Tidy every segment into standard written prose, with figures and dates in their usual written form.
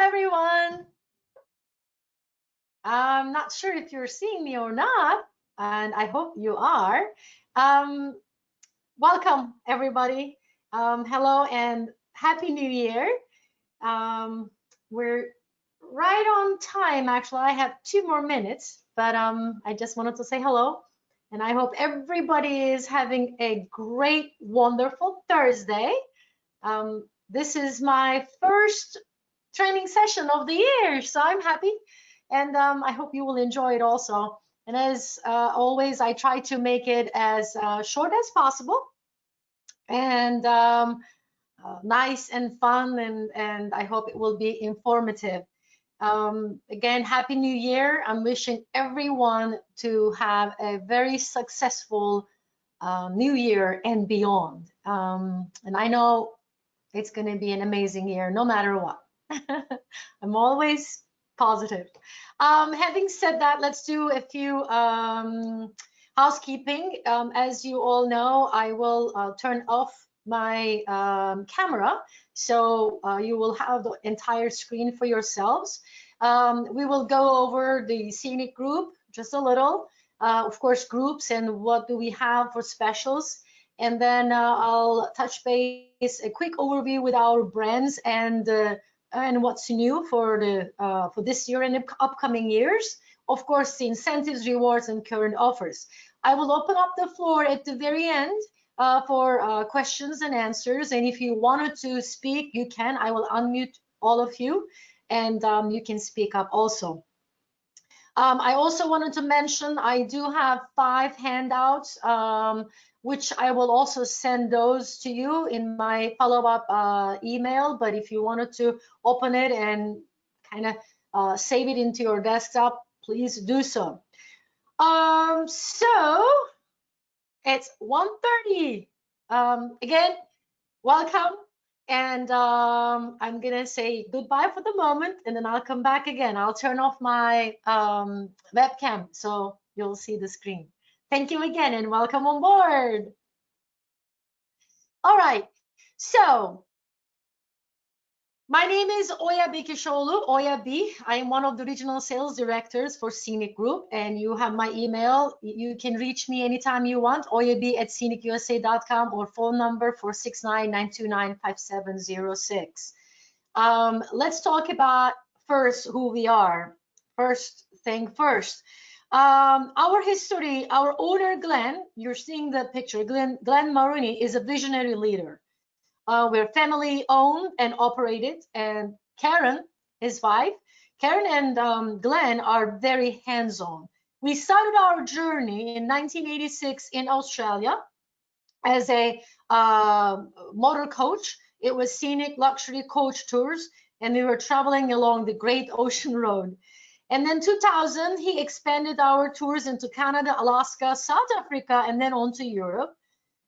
everyone. I'm not sure if you're seeing me or not, and I hope you are. Um, Welcome, everybody. Hello and Happy New Year. Um, we're right on time, actually. I have 2 more minutes, but I just wanted to say hello, and I hope everybody is having a great, wonderful Thursday. This is my first training session of the year, so I'm happy, and I hope you will enjoy it also. And as always, I try to make it as short as possible and nice and fun, and I hope it will be informative. Again, Happy New Year. I'm wishing everyone to have a very successful New Year and beyond. And I know it's going to be an amazing year, no matter what. I'm always positive. Having said that, let's do a few housekeeping. As you all know, I will turn off my camera, so you will have the entire screen for yourselves. We will go over the scenic group just a little, of course, groups and what do we have for specials. And then I'll touch base, a quick overview with our brands and what's new for this year and the upcoming years. Of course, the incentives, rewards, and current offers. I will open up the floor at the very end for questions and answers. And if you wanted to speak, you can. I will unmute all of you, and you can speak up also. I also wanted to mention I do have 5 handouts, which I will also send those to you in my follow-up email. But if you wanted to open it and kind of save it into your desktop, please do so. So it's 1:30. Again, welcome. And I'm gonna say goodbye for the moment, and then I'll come back again. I'll turn off my webcam so you'll see the screen. Thank you again and welcome on board. All right, so my name is Oya Bekişoğlu, Oya B. I am one of the regional sales directors for Scenic Group, and you have my email. You can reach me anytime you want, oyab@scenicusa.com, or phone number 469-929-5706. Let's talk about first who we are. First thing first. Our history, our owner, Glenn, you're seeing the picture, Glenn Maroney is a visionary leader. We're family owned and operated, and Karen, his wife, Karen and Glenn are very hands-on. We started our journey in 1986 in Australia as a motor coach. It was scenic luxury coach tours, and we were traveling along the Great Ocean Road. And then 2000, he expanded our tours into Canada, Alaska, South Africa, and then on to Europe.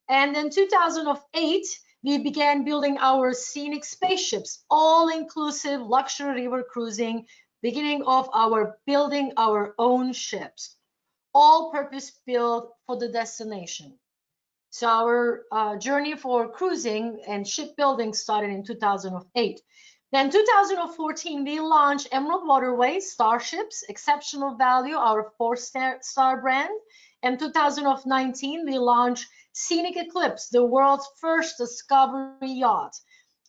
And then 2008, we began building our scenic spaceships, all-inclusive luxury river cruising, beginning of our building our own ships, all purpose-built for the destination. So our journey for cruising and shipbuilding started in 2008. Then 2014, we launched Emerald Waterways, Starships, exceptional value, our 4-star brand. And 2019, we launched Scenic Eclipse, the world's first discovery yacht.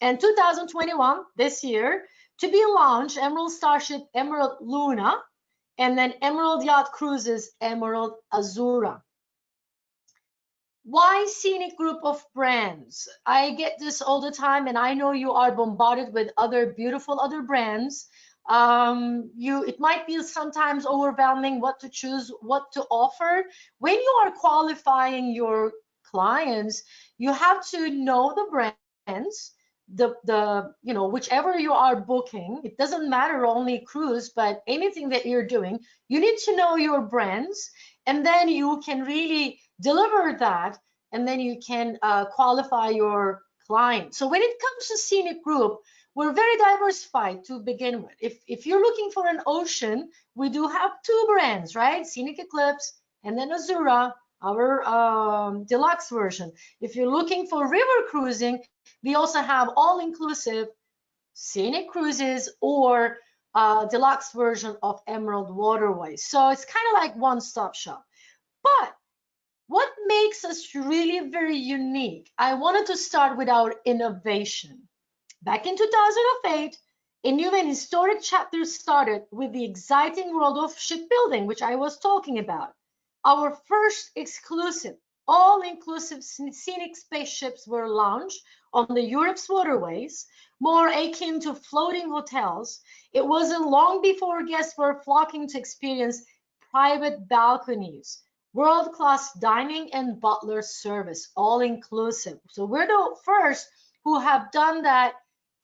And 2021, this year, to be launched, Emerald Starship, Emerald Luna, and then Emerald Yacht Cruises, Emerald Azura. Why Scenic Group of brands? I get this all the time, and I know you are bombarded with other beautiful other brands. It might be sometimes overwhelming what to choose, what to offer. When you are qualifying your clients, you have to know the brands, whichever you are booking. It doesn't matter only cruise, but anything that you're doing, you need to know your brands, and then you can really deliver that, and then you can qualify your client. So when it comes to Scenic Group, we're very diversified to begin with. If you're looking for an ocean, we do have 2 brands, right? Scenic Eclipse and then Azura, our deluxe version. If you're looking for river cruising, we also have all-inclusive Scenic Cruises or deluxe version of Emerald Waterways. So it's kind of like one-stop shop. But what makes us really very unique? I wanted to start with our innovation. Back in 2008, a new and historic chapter started with the exciting world of shipbuilding, which I was talking about. Our first exclusive, all-inclusive scenic spaceships were launched on the Europe's waterways, more akin to floating hotels. It wasn't long before guests were flocking to experience private balconies, world-class dining and butler service, all-inclusive. So we're the first who have done that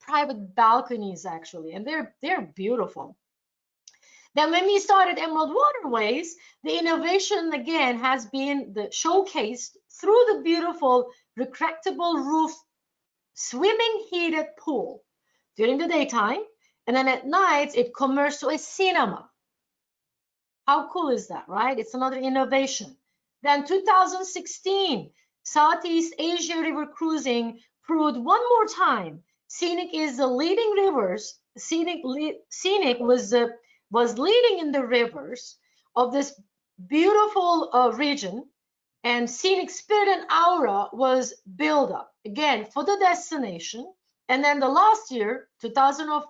private balconies actually, and they're beautiful. Then when we started Emerald Waterways, the innovation again has been showcased through the beautiful retractable roof swimming heated pool during the daytime, and then at night it converts to a cinema. How cool is that, right? It's another innovation. Then 2016, Southeast Asia river cruising proved one more time Scenic is the leading rivers. Scenic was leading in the rivers of this beautiful region, and Scenic spirit and aura was built up again for the destination. And then the last year,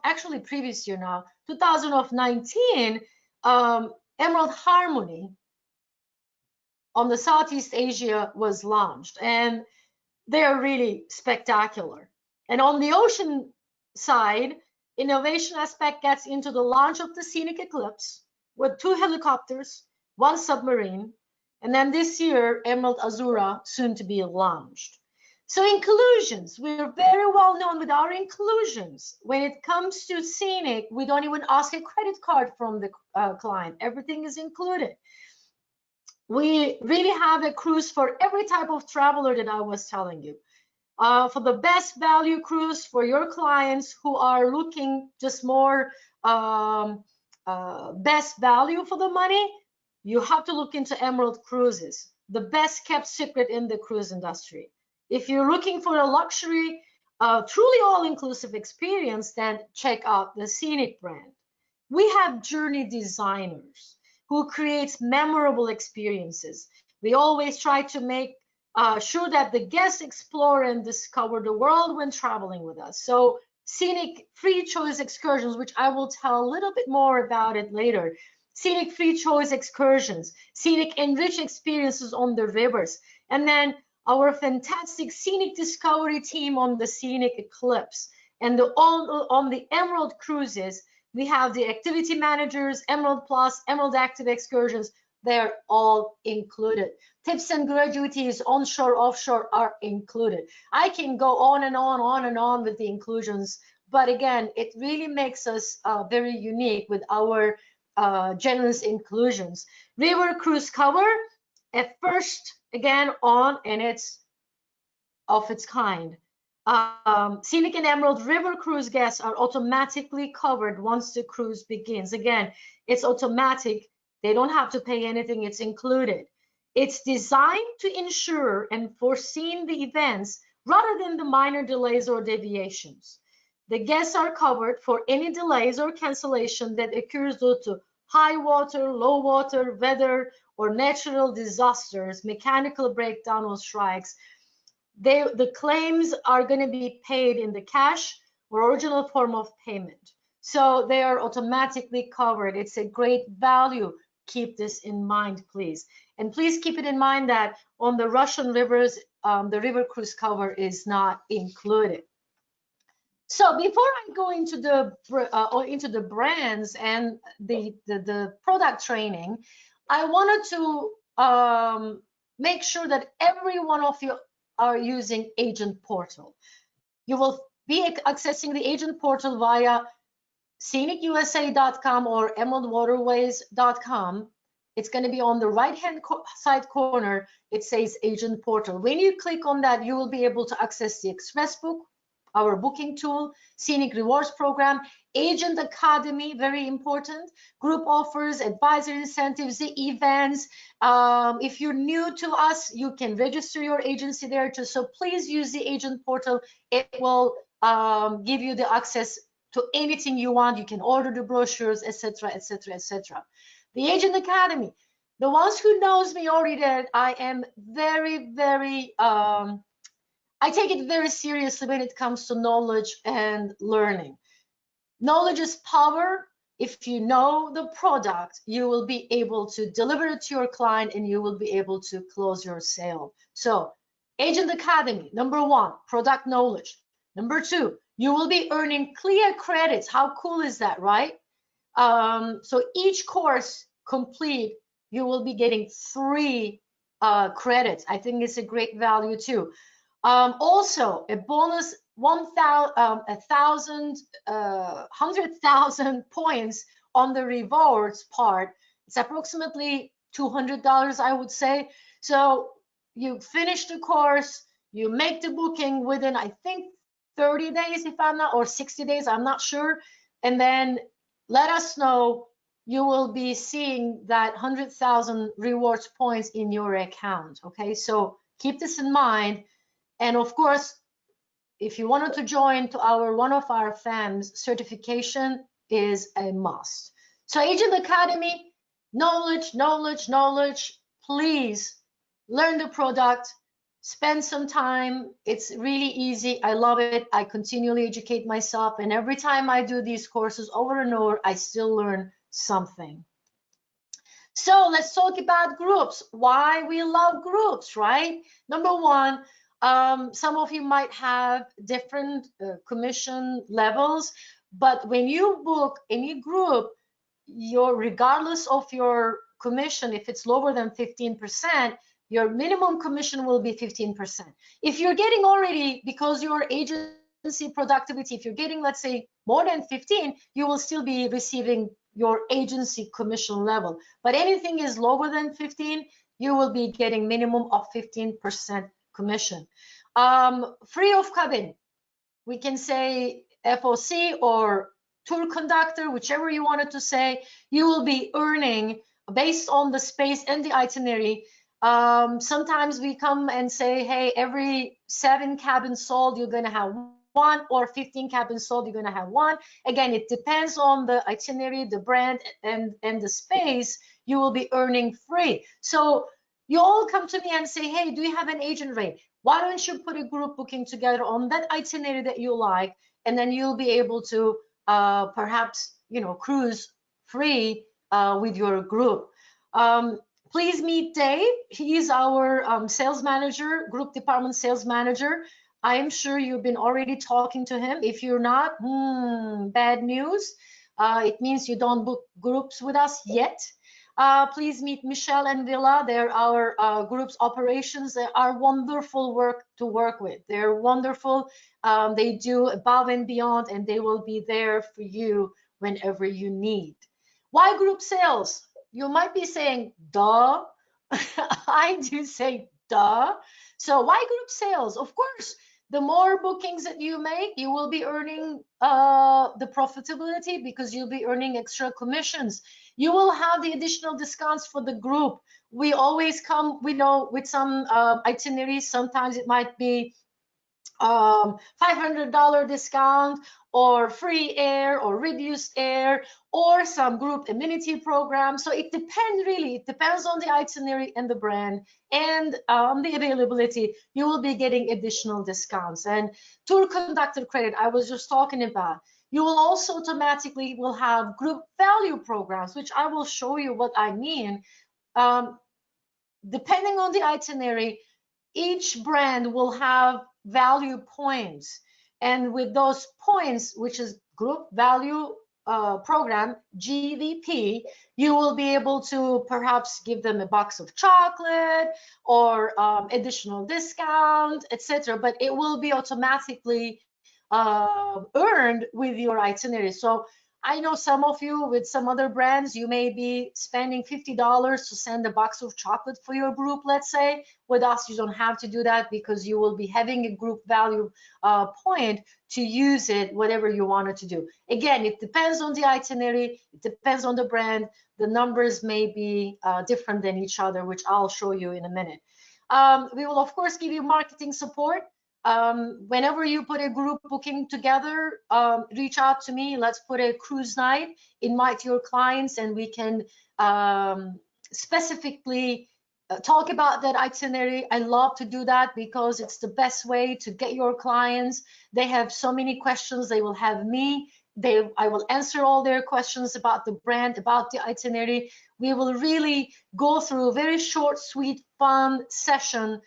actually previous year now, 2019, Emerald Harmony on the Southeast Asia was launched, and they're really spectacular. And on the ocean side, innovation aspect gets into the launch of the Scenic Eclipse with 2 helicopters, 1 submarine, and then this year, Emerald Azura, soon to be launched. So inclusions, we're very well known with our inclusions. When it comes to Scenic, we don't even ask a credit card from the client. Everything is included. We really have a cruise for every type of traveler that I was telling you. For the best value cruise for your clients who are looking just more best value for the money, you have to look into Emerald Cruises, the best kept secret in the cruise industry. If you're looking for a luxury, truly all-inclusive experience, then check out the Scenic brand. We have journey designers who creates memorable experiences. We always try to make sure that the guests explore and discover the world when traveling with us. So Scenic free choice excursions, which I will tell a little bit more about it later. Scenic free choice excursions, Scenic enriched experiences on the rivers, and then our fantastic Scenic discovery team on the Scenic Eclipse. And on the Emerald Cruises, we have the activity managers, Emerald Plus, Emerald Active Excursions. They're all included. Tips and gratuities, onshore, offshore are included. I can go on and on with the inclusions, but again, it really makes us very unique with our generous inclusions. River cruise cover, at first, again, and it's of its kind. Scenic and Emerald River Cruise guests are automatically covered once the cruise begins. Again, it's automatic. They don't have to pay anything. It's included. It's designed to ensure and foresee the events rather than the minor delays or deviations. The guests are covered for any delays or cancellation that occurs due to high water, low water, weather, or natural disasters, mechanical breakdown or strikes. The claims are going to be paid in the cash or original form of payment. So they are automatically covered. It's a great value. Keep this in mind, please. And please keep it in mind that on the Russian rivers, the river cruise cover is not included. So before I go into the brands and the product training, I wanted to make sure that every one of you are using Agent Portal. You will be accessing the Agent Portal via scenicusa.com or emeraldwaterways.com. It's going to be on the right-hand side corner. It says Agent Portal. When you click on that, you will be able to access the Express Book, our booking tool, Scenic Rewards Program, Agent Academy, very important, group offers, advisory incentives, the events. If you're new to us, you can register your agency there too. So please use the Agent Portal. It will give you the access to anything you want. You can order the brochures, etc., etc., etc. The Agent Academy, the ones who knows me already, that I am very, very, I take it very seriously when it comes to knowledge and learning. Knowledge is power. If you know the product, you will be able to deliver it to your client and you will be able to close your sale. So, Agent Academy, number one, product knowledge. Number two, you will be earning clear credits. How cool is that, right? So each course complete, you will be getting 3 credits. I think it's a great value too. Also, a bonus 100,000 points on the rewards part. It's approximately $200, I would say. So you finish the course, you make the booking within, I think, 30 days, if I'm not, or 60 days, I'm not sure. And then let us know. You will be seeing that 100,000 rewards points in your account. Okay, so keep this in mind. And of course, if you wanted to join to our one of our FAMs, certification is a must. So Agent Academy, knowledge, knowledge, knowledge. Please learn the product, spend some time. It's really easy. I love it. I continually educate myself, and every time I do these courses over and over, I still learn something. So let's talk about groups. Why we love groups, right? Number one, some of you might have different commission levels, but when you book any group, regardless of your commission, if it's lower than 15%, your minimum commission will be 15%. If you're getting already, because your agency productivity, if you're getting, let's say, more than 15, you will still be receiving your agency commission level. But anything is lower than 15, you will be getting minimum of 15% commission. Free of cabin, we can say FOC or tour conductor, whichever you wanted to say, you will be earning based on the space and the itinerary. Sometimes we come and say, hey, every 7 cabins sold, you're going to have 1, or 15 cabins sold, you're going to have 1. Again, it depends on the itinerary, the brand, and the space. You will be earning free. So you all come to me and say, hey, do you have an agent rate? Why don't you put a group booking together on that itinerary that you like, and then you'll be able to perhaps, cruise free with your group. Please meet Dave. He is our sales manager, group department sales manager. I am sure you've been already talking to him. If you're not, bad news. It means you don't book groups with us yet. Please meet Michelle and Villa. They're our group's operations. They are wonderful to work with. They're wonderful. They do above and beyond, and they will be there for you whenever you need. Why group sales? You might be saying, duh. I do say, duh. So why group sales? Of course, the more bookings that you make, you will be earning the profitability, because you'll be earning extra commissions. You will have the additional discounts for the group. We always come, with some itineraries. Sometimes it might be $500 discount, or free air, or reduced air, or some group amenity program. So it depends, really. It depends on the itinerary and the brand and the availability. You will be getting additional discounts. And tour conductor credit, I was just talking about. You will also automatically will have group value programs, which I will show you what I mean. Depending on the itinerary, each brand will have value points. And with those points, which is group value program, GVP, you will be able to perhaps give them a box of chocolate or additional discount, etc. But it will be automatically earned with your itinerary. So I know some of you with some other brands, you may be spending $50 to send a box of chocolate for your group, let's say. With us, you don't have to do that, because you will be having a group value point to use it, whatever you wanted to do. Again, it depends on the itinerary, it depends on the brand. The numbers may be different than each other, which I'll show you in a minute. We will, of course, give you marketing support. Whenever you put a group booking together, reach out to me. Let's put a cruise night, invite your clients, and we can specifically talk about that itinerary. I love to do that because it's the best way to get your clients. They have so many questions. They will have me. I will answer all their questions about the brand, about the itinerary. We will really go through a very short, sweet, fun session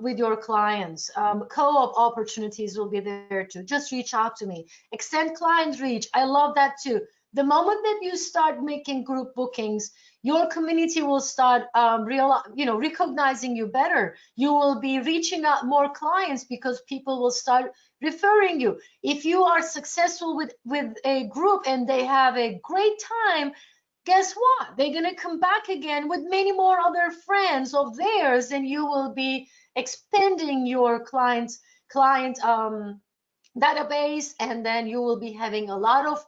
with your clients. Co-op opportunities will be there too. Just reach out to me. Extend client reach. I love that too. The moment that you start making group bookings, your community will start recognizing you better. You will be reaching out more clients because people will start referring you. If you are successful with a group and they have a great time, guess what? They're going to come back again with many more other friends of theirs, and you will be expanding your client database, and then you will be having a lot of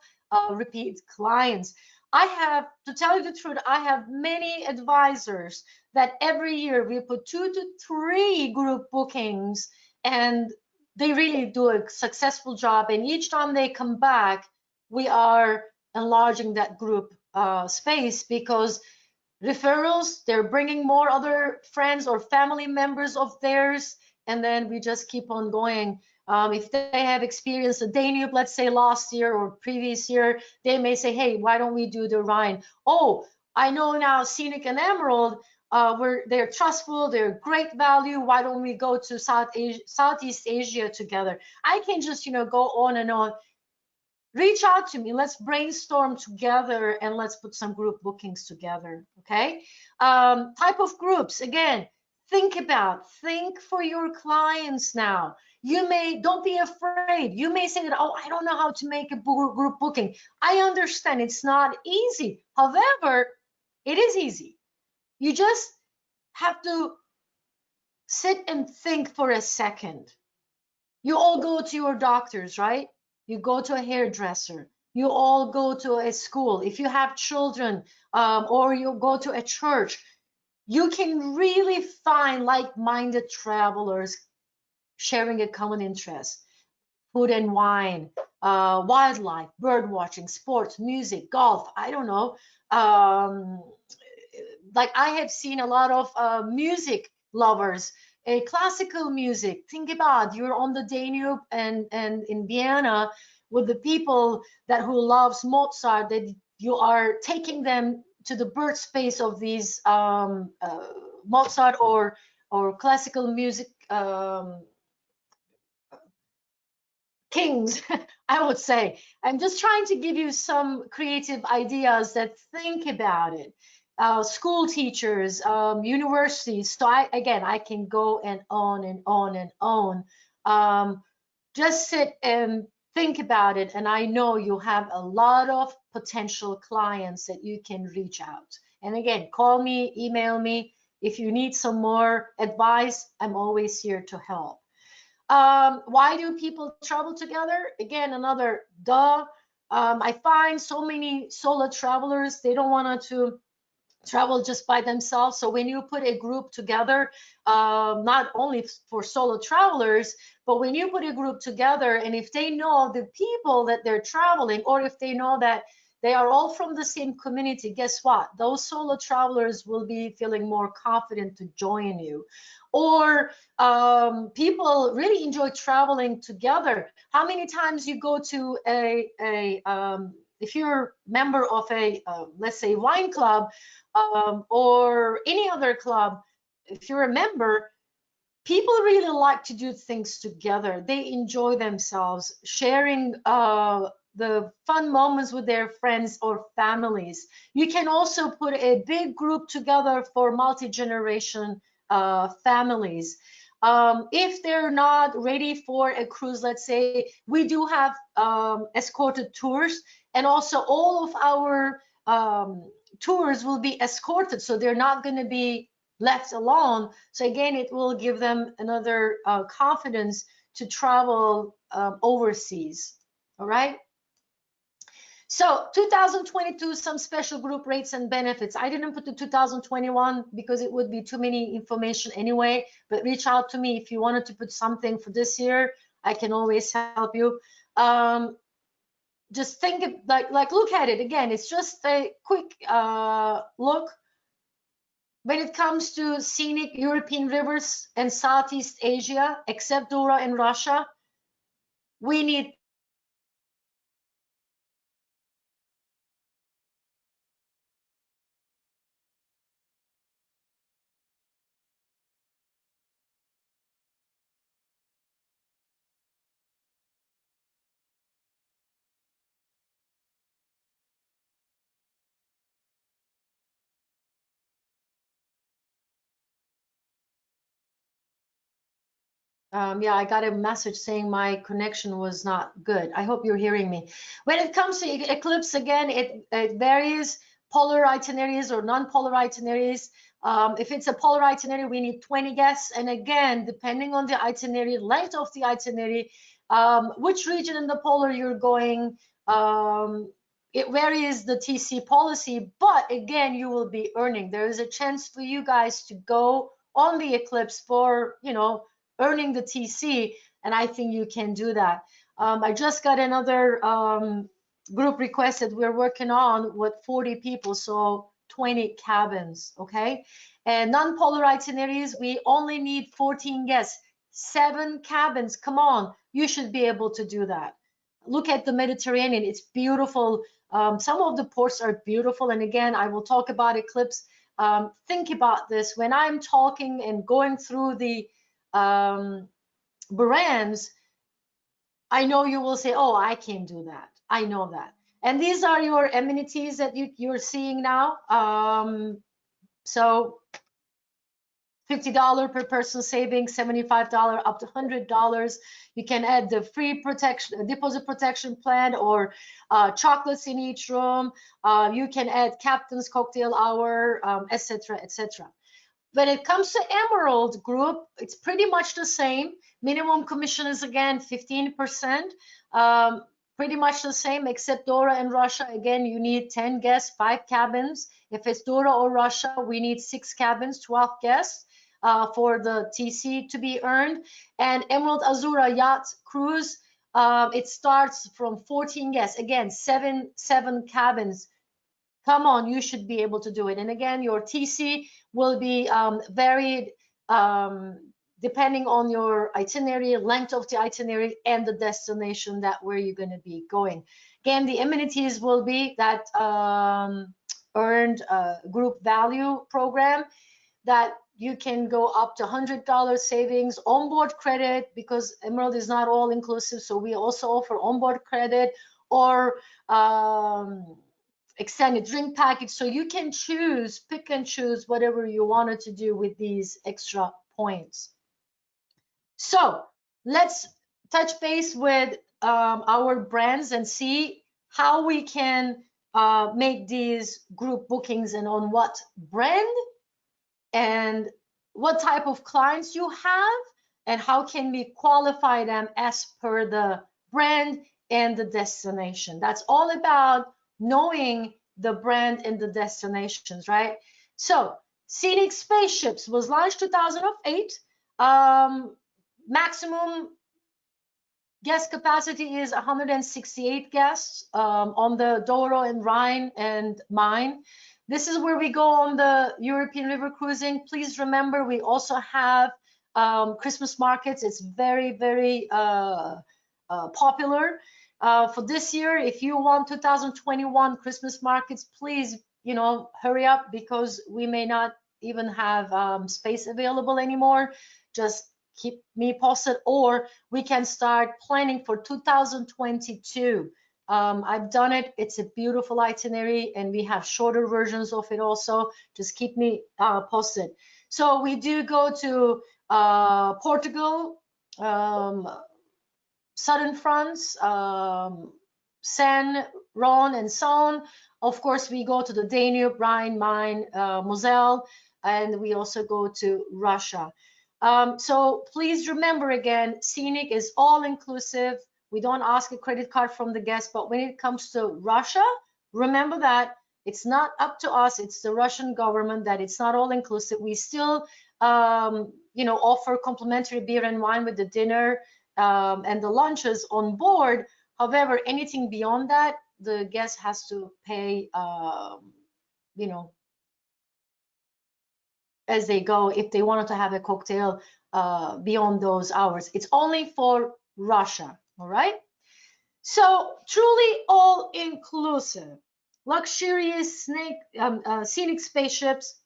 repeat clients. I have, to tell you the truth, I have many advisors that every year we put 2 to 3 group bookings, and they really do a successful job. And each time they come back, we are enlarging that group space because referrals, they're bringing more other friends or family members of theirs, and then we just keep on going. If they have experienced a Danube, let's say last year or previous year, they may say, hey, why don't we do the Rhine? Oh, I know now Scenic and Emerald, they're trustful, they're great value. Why don't we go to Southeast Asia together? I can just, go on and on. Reach out to me. Let's brainstorm together and let's put some group bookings together. Okay. Type of groups. Again, think for your clients now. Don't be afraid. You may say that, oh, I don't know how to make a group booking. I understand it's not easy. However, it is easy. You just have to sit and think for a second. You all go to your doctors, right? You go to a hairdresser. You all go to a school. If you have children, or you go to a church, you can really find like-minded travelers sharing a common interest: food and wine, wildlife, bird watching, sports, music, golf. I don't know. Like I have seen a lot of music lovers, classical music. Think about, you're on the Danube and in Vienna with the people who loves Mozart, that you are taking them to the birthplace of these Mozart or classical music kings. I would say. I'm just trying to give you some creative ideas that think about it. School teachers, universities. So I can go and on and on and on. Just sit and think about it, and I know you have a lot of potential clients that you can reach out. And again, call me, email me. If you need some more advice, I'm always here to help. Why do people travel together? Again, another duh. I find so many solo travelers, they don't want to travel just by themselves. So when you put a group together, not only for solo travelers, but when you put a group together, and if they know the people that they're traveling, or if they know that they are all from the same community, guess what? Those solo travelers will be feeling more confident to join you. Or people really enjoy traveling together. How many times you go to if you're a member of a, let's say, wine club, or any other club, if you're a member, people really like to do things together. They enjoy themselves, sharing the fun moments with their friends or families. You can also put a big group together for multi-generation families. If they're not ready for a cruise, let's say, we do have escorted tours, and also all of our tours will be escorted, so they're not going to be left alone. So again, it will give them another confidence to travel overseas. All right. So 2022, some special group rates and benefits. I didn't put the 2021 because it would be too many information anyway, but reach out to me if you wanted to put something for this year. I can always help you. Just think of, like look at it again. It's just a quick look. When it comes to scenic European rivers and Southeast Asia, except Dora and Russia, we need yeah, I got a message saying my connection was not good. I hope you're hearing me. When it comes to eclipse, again, it varies, polar itineraries or non-polar itineraries. If it's a polar itinerary, we need 20 guests. And again, depending on the itinerary, length of the itinerary, which region in the polar you're going, it varies the TC policy, but again, you will be earning. There is a chance for you guys to go on the eclipse for, earning the TC, and I think you can do that. I just got another group request that we're working on with 40 people, so 20 cabins, okay? And non-polar itineraries, we only need 14 guests, 7 cabins. Come on, you should be able to do that. Look at the Mediterranean, it's beautiful. Some of the ports are beautiful, and again, I will talk about eclipse. Think about this when I'm talking and going through the brands. I know you will say, oh, I can do that. I know that. And these are your amenities that you're seeing now. So $50 per person saving, $75 up to $100. You can add the free protection, deposit protection plan, or chocolates in each room. You can add captain's cocktail hour, etc., etc. When it comes to Emerald Group, it's pretty much the same. Minimum commission is again 15%. Pretty much the same, except Dora and Russia. Again, you need 10 guests, 5 cabins. If it's Dora or Russia, we need 6 cabins, 12 guests for the TC to be earned. And Emerald Azura Yacht Cruise, it starts from 14 guests. Again, seven cabins. Come on, you should be able to do it. And again, your TC will be varied depending on your itinerary, length of the itinerary, and the destination that where you're going to be going. Again, the amenities will be that earned group value program that you can go up to $100 savings, onboard credit, because Emerald is not all inclusive, so we also offer onboard credit, or extended drink package. So you can choose, pick and choose whatever you wanted to do with these extra points. So let's touch base with our brands and see how we can make these group bookings, and on what brand and what type of clients you have, and how can we qualify them as per the brand and the destination. That's all about knowing the brand and the destinations, right? So Scenic Spaceships was launched 2008. Maximum guest capacity is 168 guests on the Douro and Rhine and Main. This is where we go on the European river cruising. Please remember, we also have Christmas markets. It's very, very popular. For this year, if you want 2021 Christmas markets, please, hurry up, because we may not even have space available anymore. Just keep me posted, or we can start planning for 2022. I've done it. It's a beautiful itinerary, and we have shorter versions of it also. Just keep me posted. So we do go to Portugal, southern France, Seine, Rhone, and Saône. Of course, we go to the Danube, Rhine, Main, Moselle, and we also go to Russia. So please remember, again, Scenic is all inclusive. We don't ask a credit card from the guest. But when it comes to Russia, remember that it's not up to us. It's the Russian government that it's not all inclusive. We still, you know, offer complimentary beer and wine with the dinner and the lunches on board. However, anything beyond that, the guest has to pay, you know, as they go if they wanted to have a cocktail beyond those hours. It's only for Russia, all right? So truly all inclusive, luxurious scenic spaceships.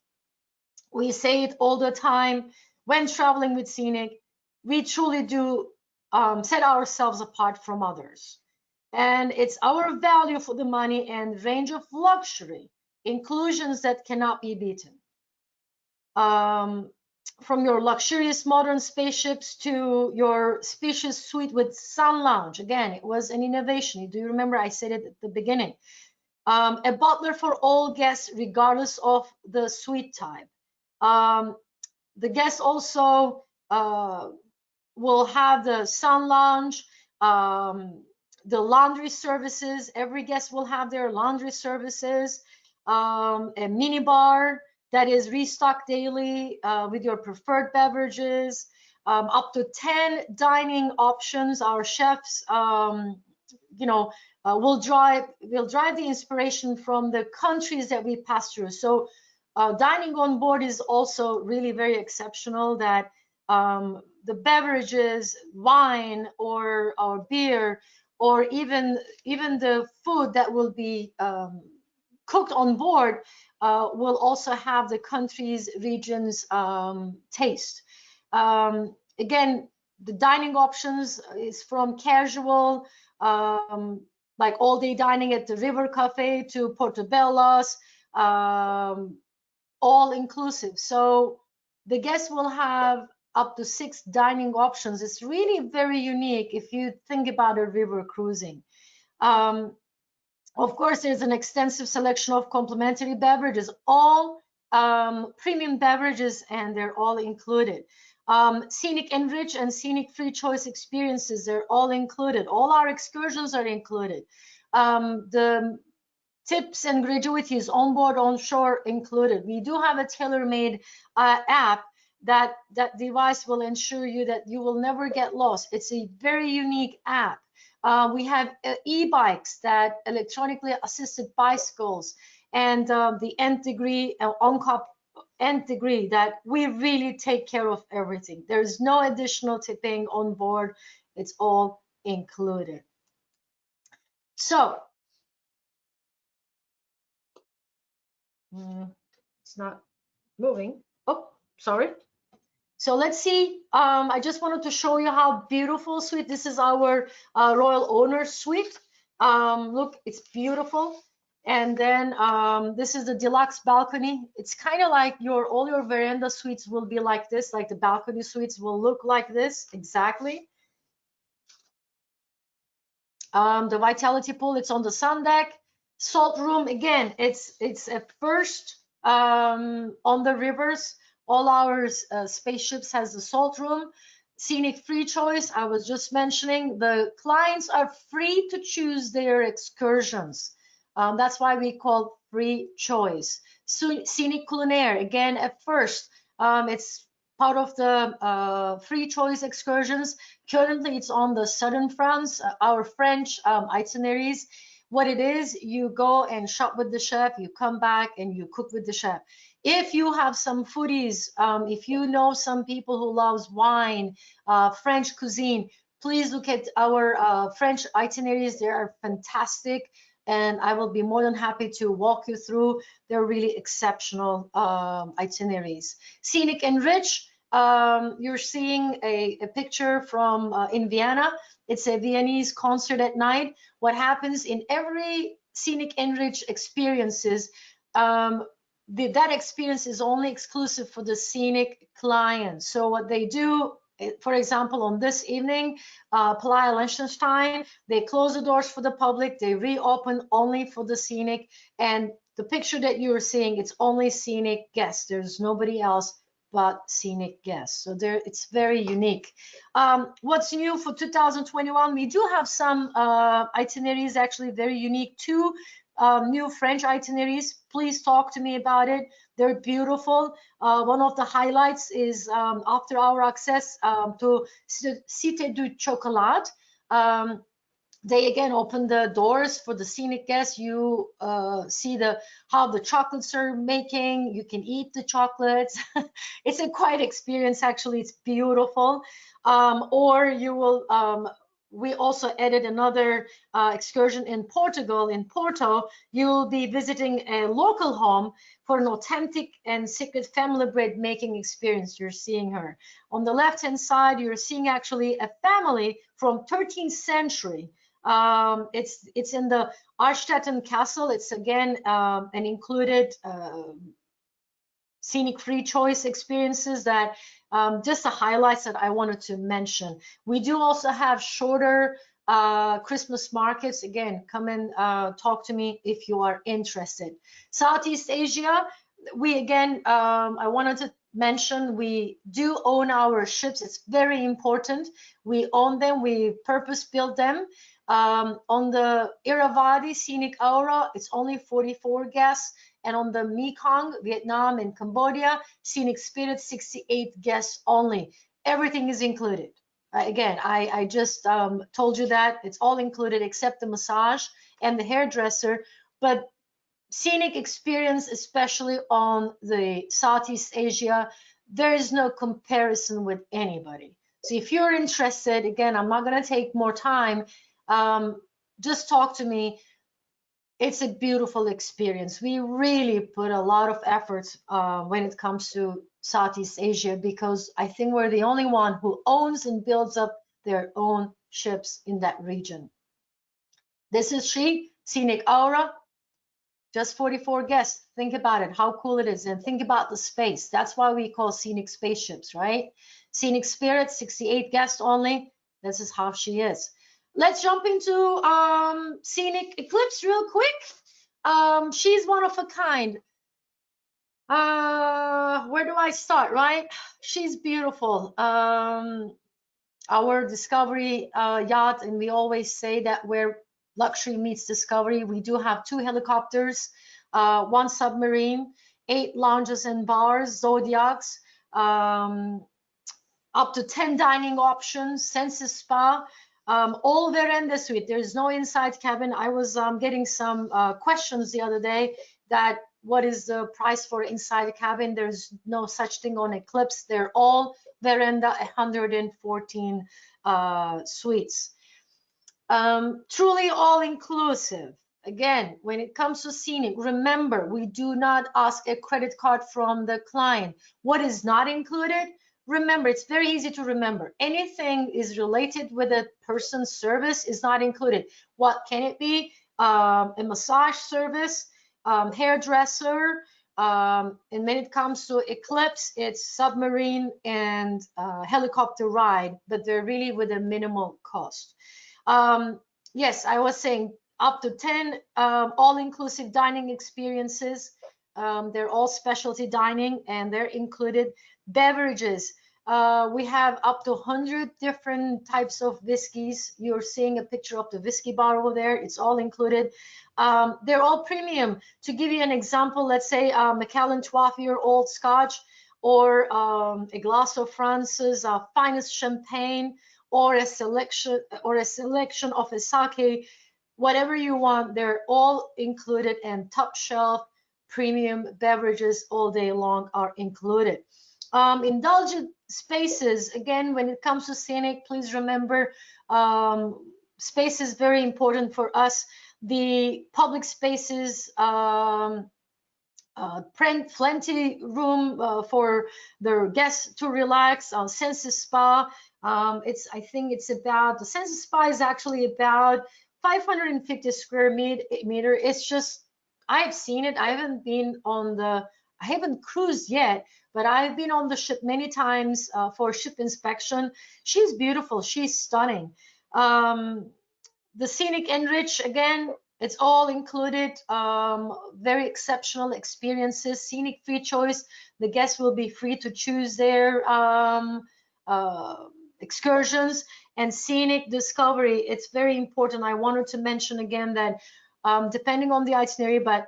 We say it all the time when traveling with Scenic. We truly do set ourselves apart from others. And it's our value for the money and range of luxury, inclusions that cannot be beaten. From your luxurious modern spaceships to your spacious suite with sun lounge. Again, it was an innovation. Do you remember I said it at the beginning? A butler for all guests, regardless of the suite type. The guests also will have the sun lounge, the laundry services. Every guest will have their laundry services, a mini bar that is restocked daily with your preferred beverages, up to 10 dining options. Our chefs, you know, will drive the inspiration from the countries that we pass through. So dining on board is also really very exceptional, that the beverages, wine or beer, or even the food that will be cooked on board will also have the country's region's taste. Again, the dining options is from casual, like all-day dining at the River Cafe, to Portobello's, all inclusive. So the guests will have up to 6 dining options. It's really very unique if you think about a river cruising. Of course, there's an extensive selection of complimentary beverages, all premium beverages, and they're all included. Scenic Enrich and Scenic Free Choice experiences, they're all included. All our excursions are included. The tips and gratuities on board, on shore included. We do have a tailor-made app that device will ensure you that you will never get lost. It's a very unique app. We have e-bikes, that electronically assisted bicycles, and the nth degree, on-cop nth degree, that we really take care of everything. There's no additional tipping on board. It's all included. So it's not moving. Oh, sorry. So let's see. I just wanted to show you how beautiful suite. This is our Royal Owner suite. Look, it's beautiful. And then this is the deluxe balcony. It's kind of like all your veranda suites will be like this, like the balcony suites will look like this, exactly. The Vitality pool, it's on the sun deck. Salt room, again, it's a first on the rivers. All our spaceships has the salt room. Scenic Free Choice, I was just mentioning, the clients are free to choose their excursions. That's why we call Free Choice. Scenic Culinaire, again, at first, it's part of the Free Choice excursions. Currently, it's on the southern France, our French itineraries. What it is, you go and shop with the chef, you come back and you cook with the chef. If you have some foodies, if you know some people who loves wine, French cuisine, please look at our French itineraries. They are fantastic, and I will be more than happy to walk you through. They're really exceptional itineraries. Scenic Enrich, you're seeing a picture from in Vienna. It's a Viennese concert at night. What happens in every Scenic Enrich experiences, that experience is only exclusive for the Scenic clients. So what they do, for example, on this evening, Playa Liechtenstein, they close the doors for the public, they reopen only for the Scenic, and the picture that you're seeing, it's only Scenic guests. There's nobody else but scenic guests. So there, it's very unique. What's new for 2021? We do have some itineraries, actually very unique. Two new French itineraries. Please talk to me about it. They're beautiful. One of the highlights is after our access to Cité du Chocolat. They again open the doors for the scenic guests. You see how the chocolates are making. You can eat the chocolates. It's a quiet experience, actually. It's beautiful. Or you will we also added another excursion in Portugal. In Porto, you'll be visiting a local home for an authentic and secret family bread making experience. You're seeing her. On the left-hand side, you're seeing actually a family from 13th century. It's in the Arstetten Castle. It's again an included scenic free choice experiences that just the highlights that I wanted to mention. We do also have shorter Christmas markets. Again, come and talk to me if you are interested. Southeast Asia, we again, I wanted to mention, we do own our ships. It's very important. We own them. We purpose built them. On the Irrawaddy Scenic Aura, it's only 44 guests. And on the Mekong, Vietnam, and Cambodia, Scenic Spirit, 68 guests only. Everything is included. Again, I just told you that it's all included except the massage and the hairdresser. But scenic experience, especially on the Southeast Asia, there is no comparison with anybody. So if you're interested, again, I'm not going to take more time. Just talk to me. It's a beautiful experience. We really put a lot of efforts when it comes to Southeast Asia, because I think we're the only one who owns and builds up their own ships in that region. This is Scenic Aura, just 44 guests. Think about it, how cool it is, and think about the space. That's why we call scenic spaceships, right? Scenic Spirit, 68 guests only. This is how she is. Let's jump into Scenic Eclipse real quick. She's one of a kind. Where do I start, right? She's beautiful. Our Discovery yacht, and we always say that where luxury meets discovery, we do have 2 helicopters, 1 submarine, 8 lounges and bars, zodiacs, up to 10 dining options, Senses Spa, all veranda suite. There's no inside cabin. I was getting some questions the other day that what is the price for inside cabin? There's no such thing on Eclipse. They're all veranda, 114 suites. Truly all inclusive. Again, when it comes to scenic, remember, we do not ask a credit card from the client. What is not included? Remember, it's very easy to remember. Anything is related with a person's service is not included. What can it be? A massage service, hairdresser, and when it comes to Eclipse, it's submarine and helicopter ride, but they're really with a minimal cost. Yes, I was saying up to 10 all-inclusive dining experiences. They're all specialty dining, and they're included. Beverages, we have up to 100 different types of whiskeys. You're seeing a picture of the whiskey bar over there. It's all included. They're all premium. To give you an example, let's say Macallan 12-year-old Scotch, or a glass of France's finest champagne, or a selection of a sake, whatever you want. They're all included, and top shelf premium beverages all day long are included. Indulgent spaces, again, when it comes to scenic, please remember, space is very important for us. The public spaces, plenty room for their guests to relax. Senses Spa, I think it's about, the Senses Spa is actually about 550 square meter. It's just, I've seen it. I haven't cruised yet, but I've been on the ship many times for ship inspection. She's beautiful. She's stunning. The Scenic Enrich, again, It's all included, very exceptional experiences, scenic free choice. The guests will be free to choose their excursions, and scenic discovery. It's very important. I wanted to mention again that depending on the itinerary, but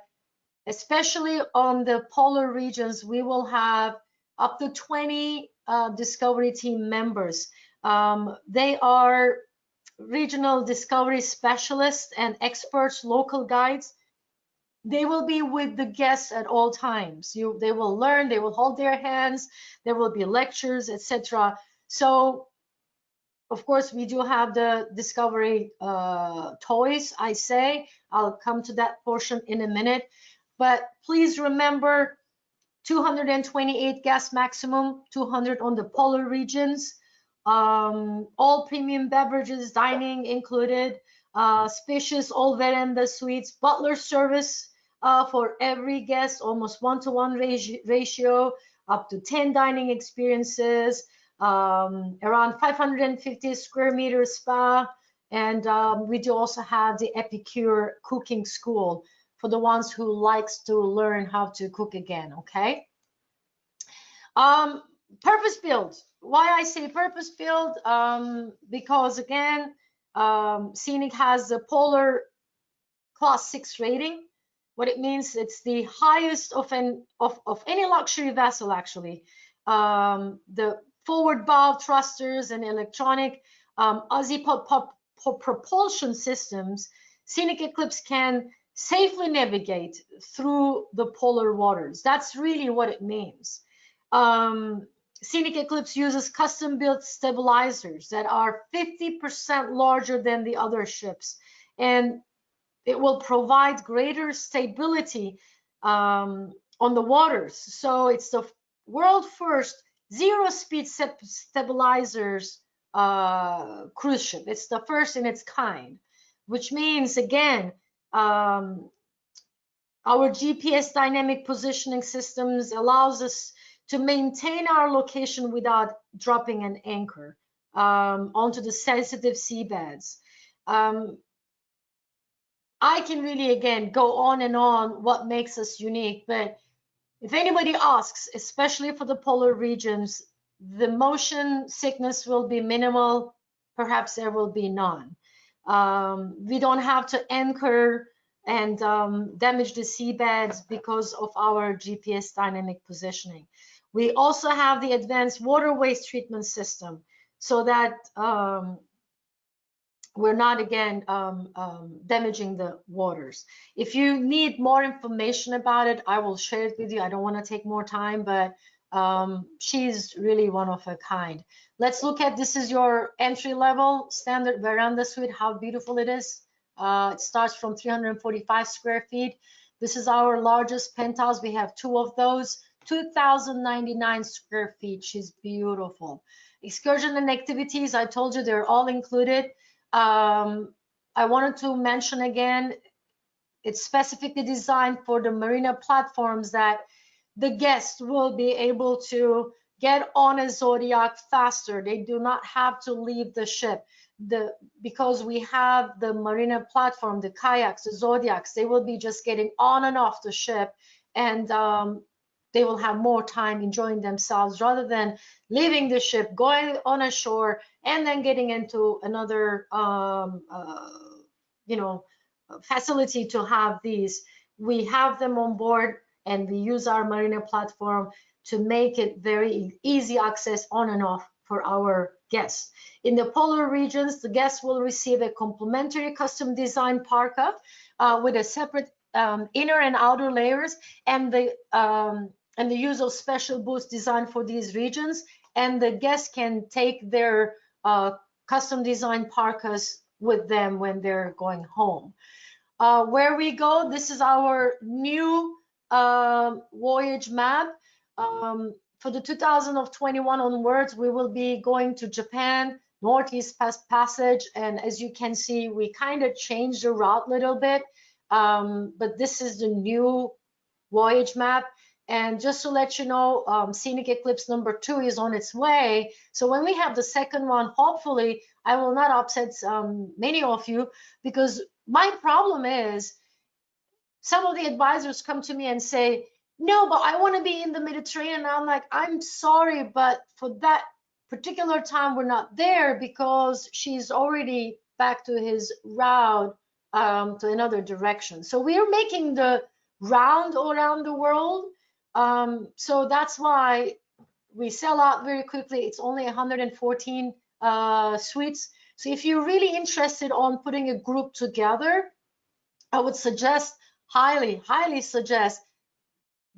especially on the polar regions, we will have up to 20 discovery team members. They are regional discovery specialists and experts, local guides. They will be with the guests at all times. They will learn, they will hold their hands, there will be lectures, etc. So, of course, we do have the discovery toys, I say. I'll come to that portion in a minute. But please remember, 228 guests maximum, 200 on the polar regions. All premium beverages, dining included, spacious all veranda suites, butler service for every guest, almost 1-to-1 ratio, up to 10 dining experiences, around 550 square meter spa, and we do also have the Epicure cooking school for the ones who likes to learn how to cook again, okay? Purpose built. Why I say purpose built? Because again, Scenic has a polar class 6 rating. What it means, it's the highest of any luxury vessel actually. The forward bow thrusters and electronic azipod propulsion systems, Scenic Eclipse can safely navigate through the polar waters. That's really what it means. Scenic Eclipse uses custom-built stabilizers that are 50% larger than the other ships, and it will provide greater stability on the waters. So it's the world first zero-speed stabilizers cruise ship. It's the first in its kind, which means, again, our GPS dynamic positioning systems allows us to maintain our location without dropping an anchor onto the sensitive seabeds. I can really, again, go on and on what makes us unique, but if anybody asks, especially for the polar regions, the motion sickness will be minimal, perhaps there will be none. We don't have to anchor and damage the seabeds because of our GPS dynamic positioning. We also have the advanced water waste treatment system so that we're not, again, damaging the waters. If you need more information about it, I will share it with you. I don't want to take more time, but she's really one of a kind. Let's look at, this is your entry-level standard veranda suite, how beautiful it is. It starts from 345 square feet. This is our largest penthouse. We have 2 of those, 2,099 square feet. She's beautiful. Excursion and activities, I told you they're all included. I wanted to mention again, it's specifically designed for the marina platforms that the guests will be able to get on a Zodiac faster. They do not have to leave the ship. Because we have the marina platform, the kayaks, the Zodiacs, they will be just getting on and off the ship, and they will have more time enjoying themselves rather than leaving the ship, going on a shore, and then getting into another facility to have these. We have them on board, and we use our marina platform to make it very easy access on and off for our guests. In the polar regions, the guests will receive a complimentary custom designed parka with a separate inner and outer layers, and the use of special boots designed for these regions. And the guests can take their custom designed parkas with them when they're going home. Where we go, this is our new voyage map. For the 2021 onwards, we will be going to Japan, Northeast Passage, and as you can see, we kind of changed the route a little bit, but this is the new voyage map. And just to let you know, Scenic Eclipse number 2 is on its way. So when we have the second one, hopefully I will not upset many of you, because My problem is some of the advisors come to me and say, no, but I want to be in the Mediterranean. And I'm like, I'm sorry, but for that particular time, we're not there because she's already back to his route to another direction. So we are making the round around the world. So that's why we sell out very quickly. It's only 114 suites. So if you're really interested on putting a group together, I would suggest, highly suggest,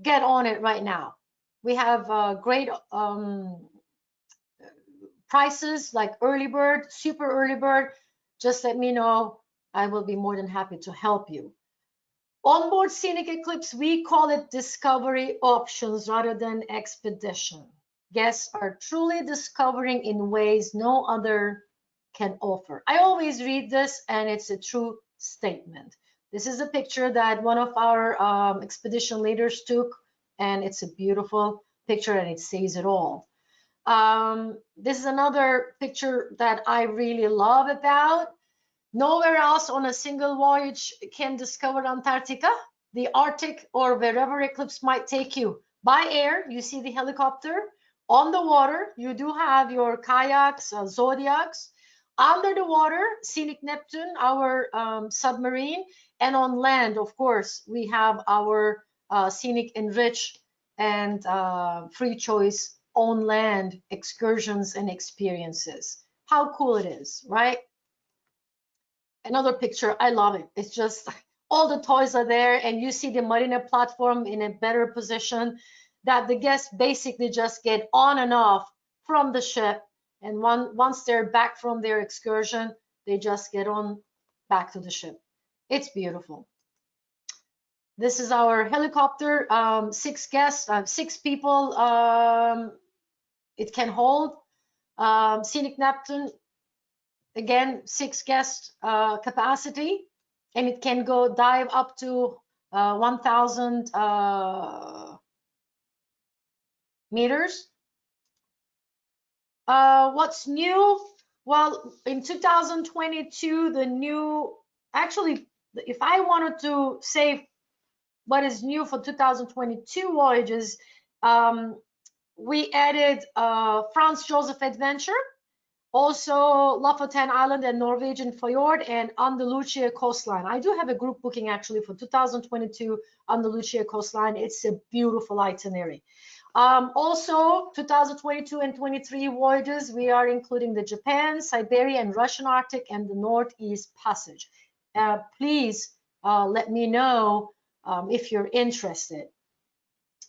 get on it right now. We have great prices like early bird, super early bird. Just let me know. I will be more than happy to help you. Onboard Scenic Eclipse, we call it discovery options rather than expedition. Guests are truly discovering in ways no other can offer. I always read this, and it's a true statement. This is a picture that one of our expedition leaders took, and it's a beautiful picture, and it says it all. This is another picture that I really love about. Nowhere else on a single voyage can discover Antarctica, the Arctic, or wherever eclipse might take you. By air, you see the helicopter. On the water, you do have your kayaks, zodiacs. Under the water, Scenic Neptune, our submarine. And on land, of course, we have our Scenic Enrich and free choice on land excursions and experiences. How cool it is, right? Another picture, I love it. It's just all the toys are there, and you see the marina platform in a better position that the guests basically just get on and off from the ship. And once they're back from their excursion, they just get on back to the ship. It's beautiful. This is our helicopter, 6 guests, 6 people it can hold. Scenic Neptune, again, 6 guest capacity, and it can go dive up to 1,000 meters. What's new? Well, in 2022, the new, actually, if I wanted to say what is new for 2022 voyages, we added Franz Joseph Adventure, also Lofoten Island and Norwegian Fjord, and Andalusia coastline. I do have a group booking actually for 2022 Andalusia coastline. It's a beautiful itinerary. Also 2022 and 23 voyages, we are including the Japan, Siberia, and Russian Arctic and the Northeast Passage. Please let me know if you're interested.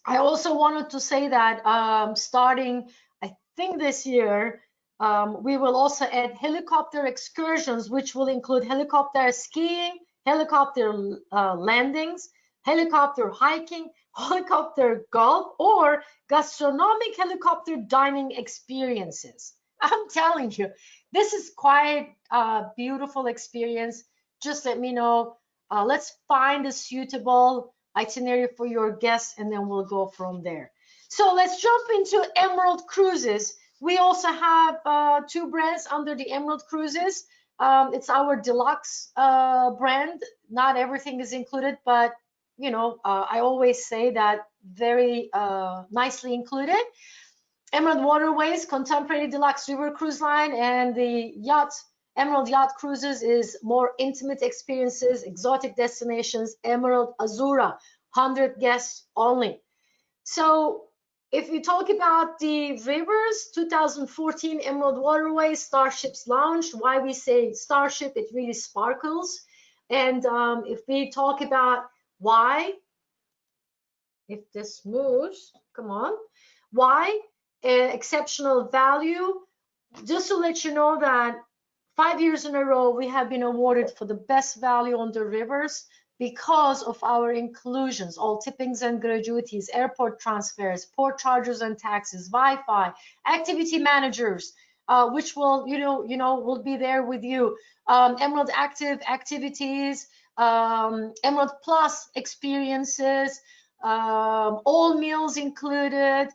I also wanted to say that starting, I think this year, we will also add helicopter excursions, which will include helicopter skiing, helicopter landings, helicopter hiking, helicopter golf, or gastronomic helicopter dining experiences. I'm telling you, this is quite a beautiful experience. Just let me know. Let's find a suitable itinerary for your guests, and then we'll go from there. So let's jump into Emerald Cruises. We also have 2 brands under the Emerald Cruises. It's our deluxe brand. Not everything is included, but you know, I always say that very nicely included. Emerald Waterways, Contemporary Deluxe River Cruise Line, and the Emerald Yacht Cruises is more intimate experiences, exotic destinations. Emerald Azura, 100 guests only. So if we talk about the rivers, 2014 Emerald Waterways, Starships Lounge. Why we say Starship, it really sparkles. And if we talk about why, if this moves, come on, why exceptional value, just to let you know that 5 years in a row, we have been awarded for the best value on the rivers because of our inclusions, all tippings and gratuities, airport transfers, port charges and taxes, Wi-Fi, activity managers, which will, will be there with you, Emerald Active activities, Emerald Plus experiences, all meals included,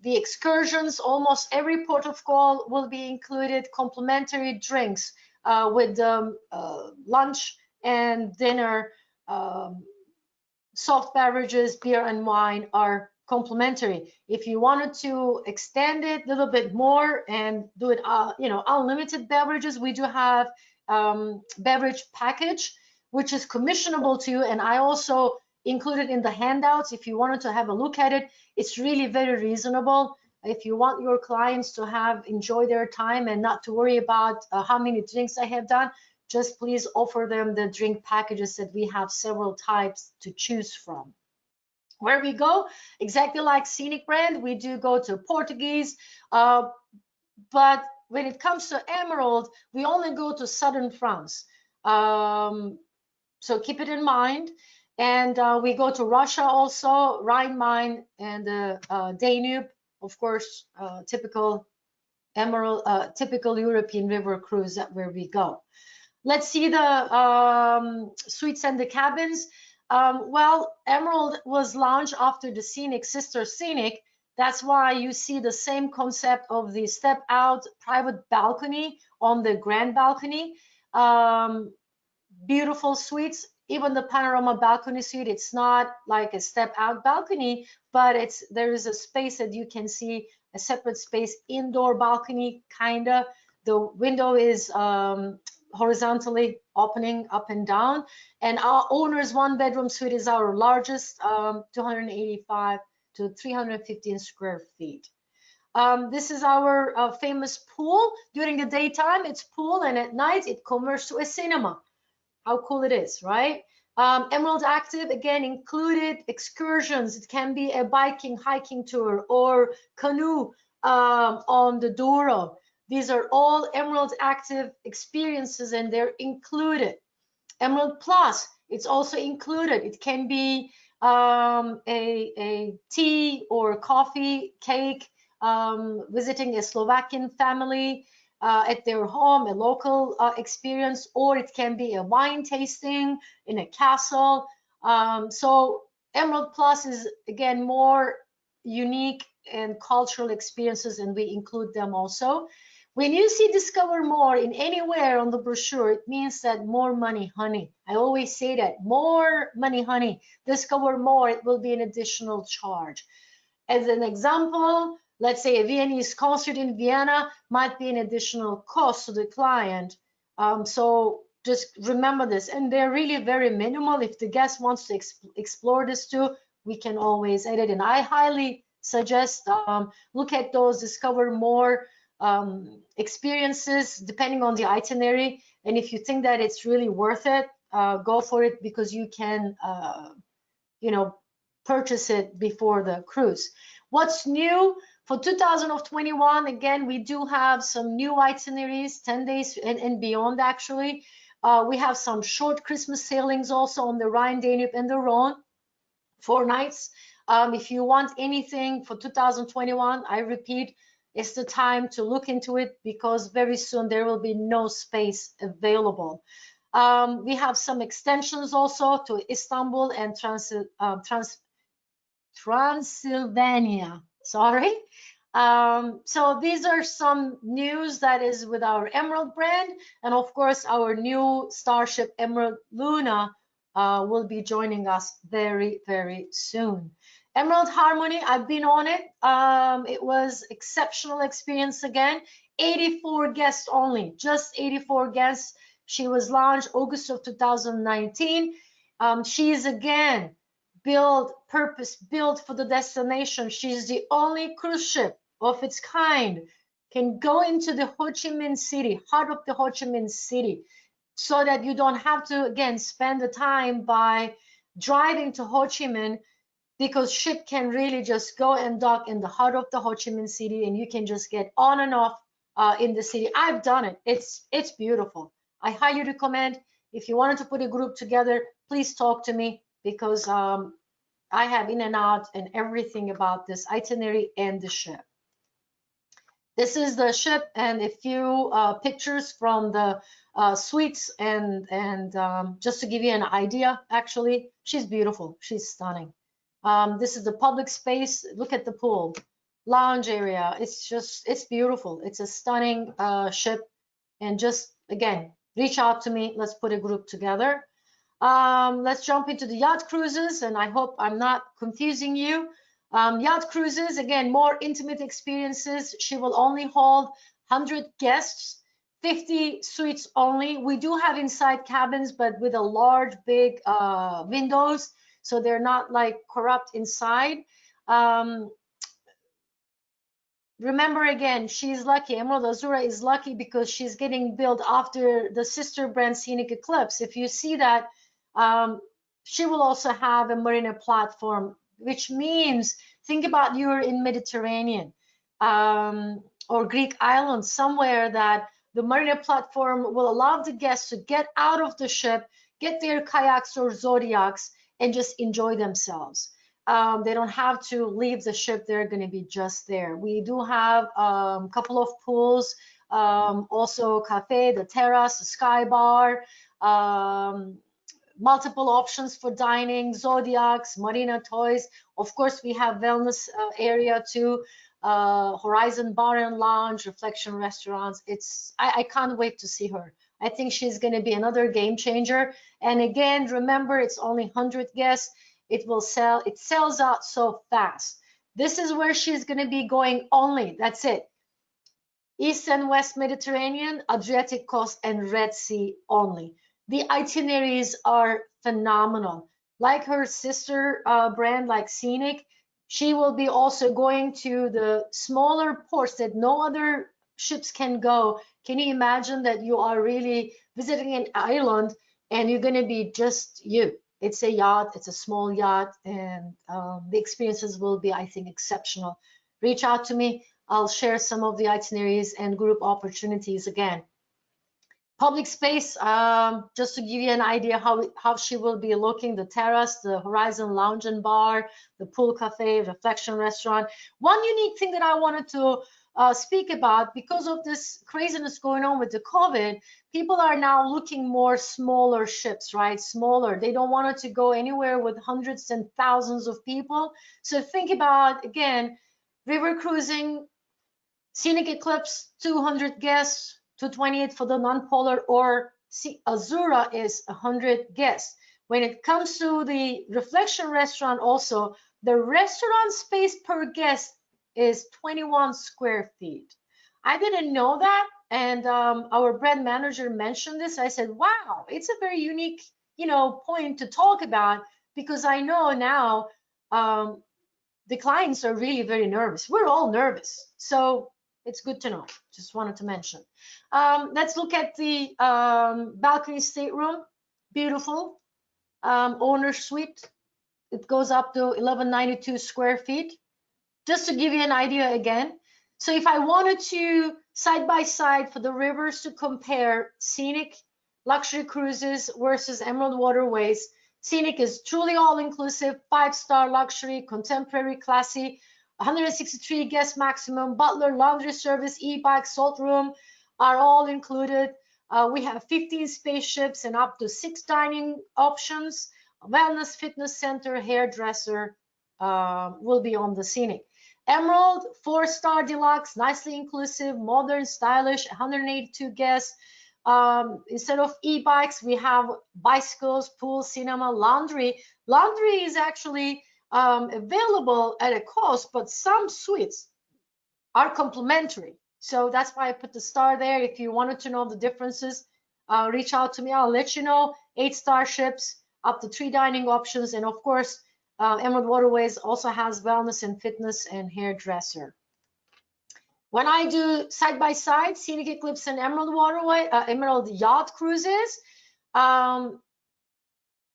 the excursions, almost every port of call will be included, complimentary drinks, with lunch and dinner. Soft beverages, beer and wine are complimentary. If you wanted to extend it a little bit more and do it, unlimited beverages, we do have beverage package, which is commissionable to you. And I also included in the handouts. If you wanted to have a look at it, it's really very reasonable. If you want your clients to enjoy their time and not to worry about how many drinks I have done, just please offer them the drink packages that we have several types to choose from. Where we go, exactly like Scenic brand, we do go to Portuguese, but when it comes to Emerald, we only go to southern France. So keep it in mind. And we go to Russia also, Rhine-Main and Danube, of course, typical Emerald, typical European river cruise, that where we go. Let's see the suites and the cabins. Well, Emerald was launched after the Scenic, sister Scenic. That's why you see the same concept of the step out private balcony on the grand balcony. Beautiful suites. Even the panorama balcony suite, it's not like a step out balcony, but there is a space that you can see, a separate space, indoor balcony kinda. The window is horizontally opening up and down, and our owner's one bedroom suite is our largest, 285 to 315 square feet. This is our famous pool. During the daytime it's pool, and at night it converts to a cinema. How cool it is, right? Emerald Active, again, included excursions. It can be a biking, hiking tour, or canoe on the Douro. These are all Emerald Active experiences, and they're included. Emerald Plus, it's also included. It can be a tea or coffee, cake, visiting a Slovakian family at their home, a local experience, or it can be a wine tasting in a castle. So Emerald Plus is, again, more unique and cultural experiences, and we include them also. When you see discover more in anywhere on the brochure, it means that more money, honey. I always say that, more money, honey. Discover more, it will be an additional charge. As an example, let's say a Viennese concert in Vienna might be an additional cost to the client. So just remember this, and they're really very minimal. If the guest wants to explore this too, we can always edit. And I highly suggest look at those discover more experiences depending on the itinerary, and if you think that it's really worth it, go for it, because you can purchase it before the cruise. What's new for 2021? Again, we do have some new itineraries, 10 days and beyond. Actually, we have some short Christmas sailings also on the Rhine, Danube, and the Rhone, 4 nights. If you want anything for 2021, I repeat, it's the time to look into it, because very soon there will be no space available. We have some extensions also to Istanbul and Transylvania. Sorry. So these are some news that is with our Emerald brand, and of course our new starship Emerald Luna will be joining us very, very soon. Emerald Harmony, I've been on it. It was exceptional experience again. 84 guests only, just 84 guests. She was launched August of 2019. She is again purpose-built for the destination. She's the only cruise ship of its kind, can go into the Ho Chi Minh City, heart of the Ho Chi Minh City, so that you don't have to, again, spend the time by driving to Ho Chi Minh, because ship can really just go and dock in the heart of the Ho Chi Minh City, and you can just get on and off in the city. I've done it. It's beautiful. I highly recommend. If you wanted to put a group together, please talk to me, because I have in and out and everything about this itinerary and the ship. This is the ship and a few pictures from the suites, and just to give you an idea, actually, she's beautiful. She's stunning. This is the public space. Look at the pool, lounge area. It's beautiful. It's a stunning ship, and just again, reach out to me. Let's put a group together. Let's jump into the yacht cruises, and I hope I'm not confusing you. Yacht cruises, again, more intimate experiences. She will only hold 100 guests, 50 suites only. We do have inside cabins, but with a large, big windows, so they're not like corrupt inside. Um, Remember again, she's lucky. Emerald Azura is lucky because she's getting built after the sister brand Scenic Eclipse. If you see that, she will also have a marina platform, which means think about you're in Mediterranean or Greek islands, somewhere that the marina platform will allow the guests to get out of the ship, get their kayaks or zodiacs, and just enjoy themselves. They don't have to leave the ship. They're going to be just there. We do have a couple of pools, also cafe, the terrace, the sky bar, multiple options for dining, zodiacs, marina toys. Of course, we have wellness area too, Horizon Bar and Lounge, Reflection Restaurants. I can't wait to see her. I think she's going to be another game changer. And again, remember, it's only 100 guests. It sells out so fast. This is where she's going to be going only. That's it. East and West Mediterranean, Adriatic Coast, and Red Sea only. The itineraries are phenomenal. Like her sister brand, like Scenic, she will be also going to the smaller ports that no other ships can go. Can you imagine that you are really visiting an island and you're going to be just you? It's a yacht, it's a small yacht, and the experiences will be, I think, exceptional. Reach out to me. I'll share some of the itineraries and group opportunities again. Public space, just to give you an idea how she will be looking, the terrace, the Horizon Lounge and Bar, the pool cafe, Reflection Restaurant. One unique thing that I wanted to speak about, because of this craziness going on with the COVID, people are now looking more smaller ships, right? Smaller. They don't want it to go anywhere with hundreds and thousands of people. So think about, again, river cruising, Scenic Eclipse, 200 guests, 228 for the non-polar, or Azura is 100 guests. When it comes to the Reflection Restaurant also, the restaurant space per guest is 21 square feet. I didn't know that, and our brand manager mentioned this. I said, wow, it's a very unique, point to talk about, because I know now the clients are really very nervous. We're all nervous. So it's good to know. Just wanted to mention. Let's look at the balcony stateroom. Beautiful. Owner suite. It goes up to 1192 square feet. Just to give you an idea again. So if I wanted to side by side for the rivers to compare Scenic luxury cruises versus Emerald Waterways, Scenic is truly all-inclusive, 5-star luxury, contemporary, classy, 163 guest maximum, butler, laundry service, e-bike, salt room are all included. We have 15 spaceships and up to 6 dining options. Wellness, fitness center, hairdresser will be on the Scenic. Emerald, 4-star deluxe, nicely inclusive, modern, stylish, 182 guests. Instead of e-bikes, we have bicycles, pool, cinema, laundry. Laundry is actually available at a cost, but some suites are complimentary. So that's why I put the star there. If you wanted to know the differences, reach out to me. I'll let you know. 8-star ships, up to 3 dining options. And of course, Emerald Waterways also has wellness and fitness and hairdresser. When I do side by side, Scenic Eclipse and Emerald Waterway, Emerald Yacht Cruises,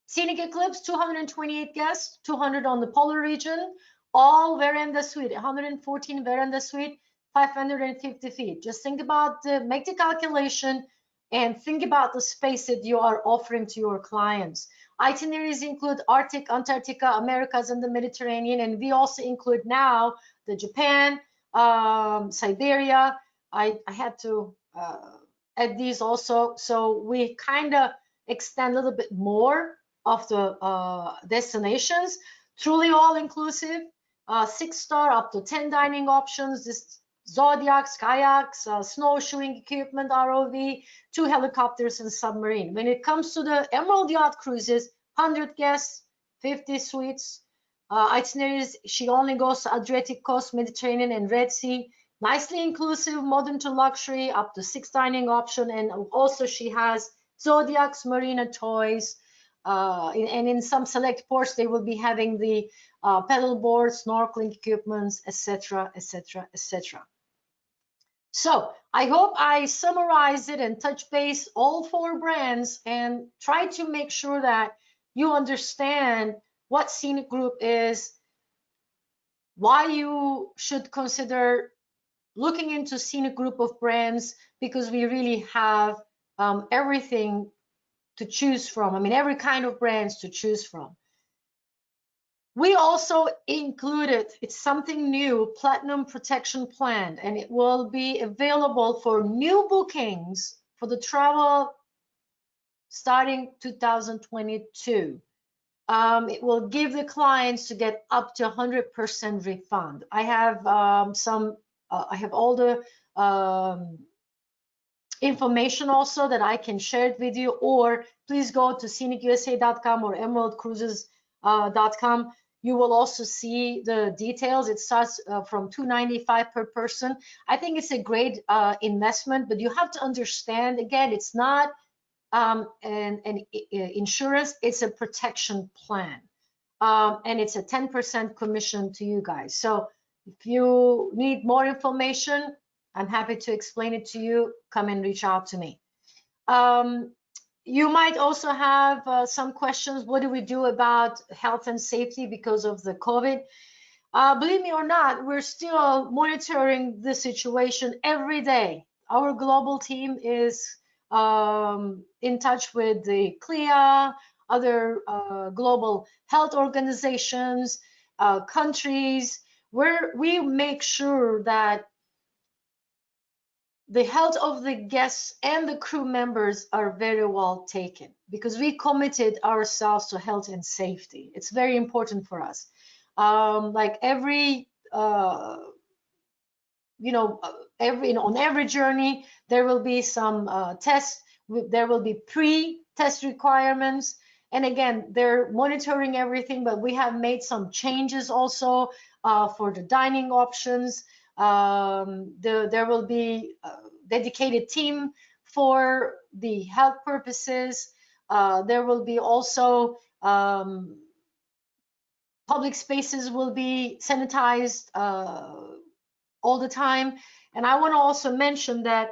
Scenic Eclipse, 228 guests, 200 on the polar region, all veranda suite, 114 veranda suite, 550 feet. Just think about make the calculation and think about the space that you are offering to your clients. Itineraries include Arctic, Antarctica, Americas, and the Mediterranean, and we also include now the Japan, Siberia. I had to add these also, so we kind of extend a little bit more of the destinations. Truly all inclusive, 6-star up to 10 dining options. This zodiacs, kayaks, snowshoeing equipment, ROV, 2 helicopters, and submarine. When it comes to the Emerald Yacht Cruises, 100 guests, 50 suites, itineraries. She only goes to Adriatic Coast, Mediterranean, and Red Sea. Nicely inclusive, modern to luxury, up to 6 dining option, and also she has zodiacs, marina toys, and in some select ports they will be having the pedal boards, snorkeling equipments, etc., etc., etc. So I hope I summarized it and touch base all 4 brands and try to make sure that you understand what Scenic Group is, why you should consider looking into Scenic Group of brands, because we really have everything to choose from. I mean, every kind of brands to choose from. We also included, it's something new, Platinum Protection Plan, and it will be available for new bookings for the travel starting 2022. It will give the clients to get up to 100% refund. I have I have all the information also that I can share it with you, or please go to scenicusa.com or emeraldcruises.com. You will also see the details. It starts from $295 per person. I think it's a great investment, but you have to understand, again, it's not an insurance, it's a protection plan. And it's a 10% commission to you guys. So if you need more information, I'm happy to explain it to you. Come and reach out to me. You might also have some questions. What do we do about health and safety because of the COVID? Believe me or not, we're still monitoring the situation every day. Our global team is in touch with the CLIA, other global health organizations, countries, where we make sure that the health of the guests and the crew members are very well taken, because we committed ourselves to health and safety. It's very important for us. Like every on every journey there will be some tests. There will be pre-test requirements, and again, they're monitoring everything, but we have made some changes also for the dining options. There will be a dedicated team for the health purposes. There will be also public spaces will be sanitized all the time. And I want to also mention that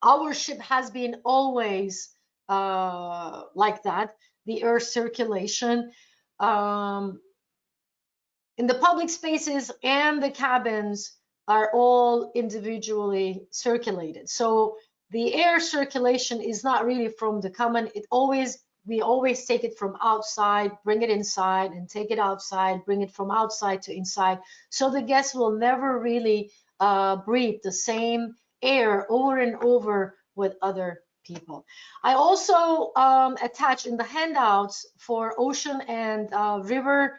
our ship has been always like that, the air circulation. In the public spaces and the cabins are all individually circulated. So the air circulation is not really from the common. We always take it from outside, bring it inside, and take it outside, bring it from outside to inside. So the guests will never really breathe the same air over and over with other people. I also attach in the handouts for ocean and river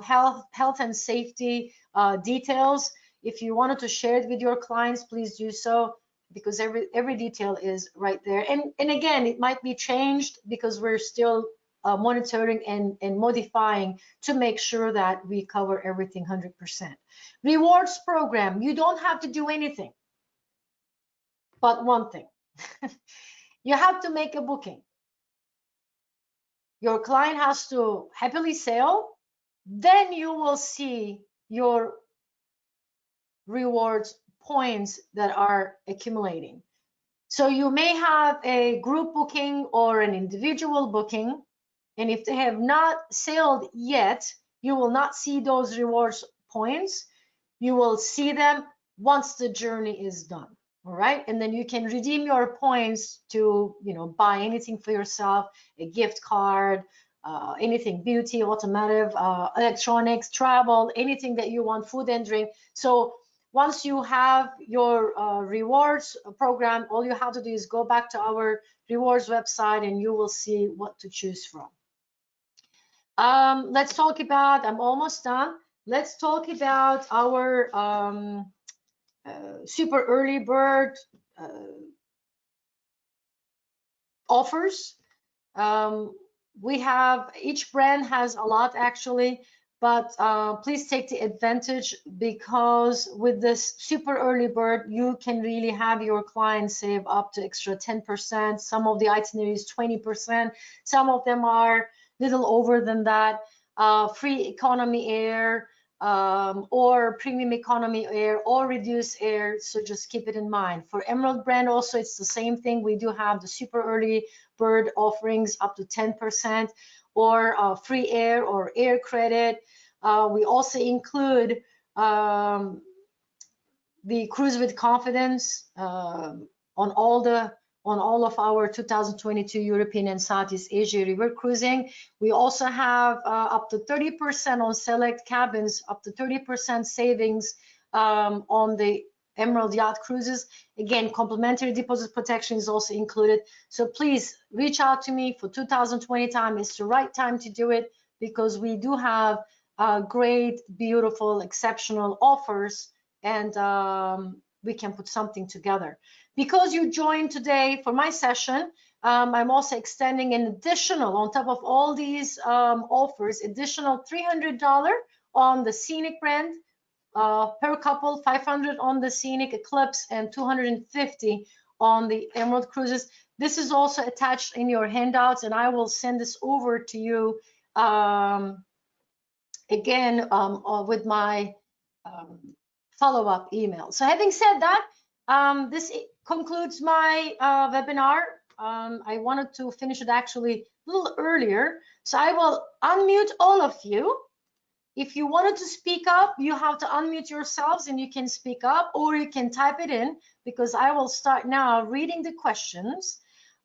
health and safety details. If you wanted to share it with your clients, please do so, because every detail is right there. And again, it might be changed because we're still monitoring and modifying to make sure that we cover everything 100%. Rewards program, you don't have to do anything but one thing. You have to make a booking. Your client has to happily sail, then you will see your rewards points that are accumulating. So you may have a group booking or an individual booking, and if they have not sailed yet, you will not see those rewards points. You will see them once the journey is done. All right, and then you can redeem your points to buy anything for yourself, a gift card, anything, beauty, automotive, electronics, travel, anything that you want, food and drink. So once you have your rewards program, all you have to do is go back to our rewards website and you will see what to choose from. Let's talk about, I'm almost done. Let's talk about our super early bird offers. We have, each brand has a lot actually, but please take the advantage, because with this super early bird, you can really have your clients save up to extra 10%. Some of the itineraries 20%. Some of them are little over than that. Free economy air, or premium economy air, or reduced air. So just keep it in mind. For Emerald brand also, it's the same thing. We do have the super early bird offerings up to 10%, or free air or air credit. We also include the Cruise with Confidence on all of our 2022 European and Southeast Asia river cruising. We also have up to 30% on select cabins, up to 30% savings on the Emerald Yacht Cruises. Again, complimentary deposit protection is also included. So please reach out to me for 2020 time. It's the right time to do it, because we do have great, beautiful, exceptional offers, and we can put something together. Because you joined today for my session, I'm also extending an additional, on top of all these offers, additional $300 on the Scenic brand, per couple, 500 on the Scenic Eclipse, and 250 on the Emerald Cruises. This is also attached in your handouts, and I will send this over to you again with my follow-up email. So having said that, this concludes my webinar. I wanted to finish it actually a little earlier, so I will unmute all of you. If you wanted to speak up, you have to unmute yourselves and you can speak up, or you can type it in, because I will start now reading the questions.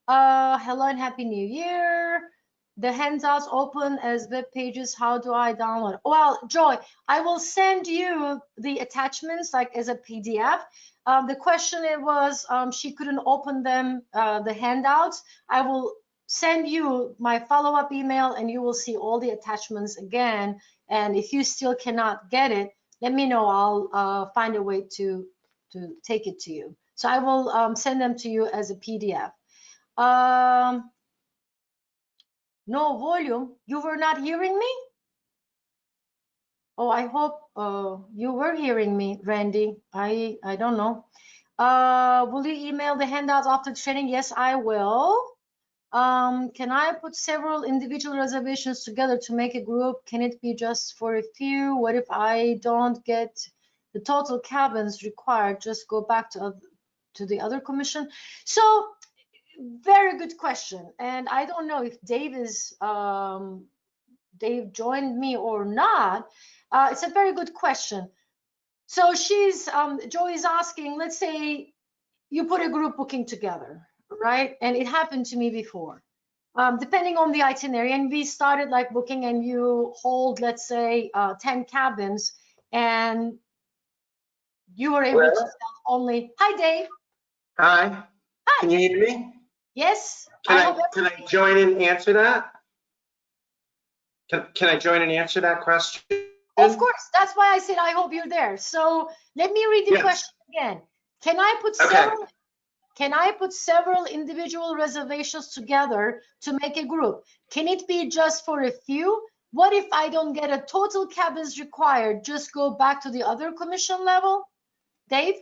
Hello and Happy New Year. The handouts open as web pages. How do I download? Well, Joy, I will send you the attachments like as a PDF. The question it was she couldn't open them, the handouts. I will send you my follow-up email, and you will see all the attachments again. And if you still cannot get it, let me know. I'll find a way to take it to you. So I will send them to you as a PDF. No volume. You were not hearing me? Oh, I hope you were hearing me, Randy. I don't know. Will you email the handouts after training? Yes, I will. Can I put several individual reservations together to make a group? Can it be just for a few? What if I don't get the total cabins required? Just go back to the other commission. So very good question, and I don't know if Dave joined me or not. It's a very good question. So Joy is asking, let's say you put a group booking together, right? And it happened to me before. Depending on the itinerary, and we started like booking, and you hold, let's say, 10 cabins, and you were able to sell only. Hi, Dave. Hi. Hi. Can you hear me? Yes. Can I join and answer that? Can I join and answer that question? Of course. That's why I said I hope you're there. So let me read the question again. Can I put several? Can I put several individual reservations together to make a group? Can it be just for a few? What if I don't get a total cabins required? Just go back to the other commission level? Dave?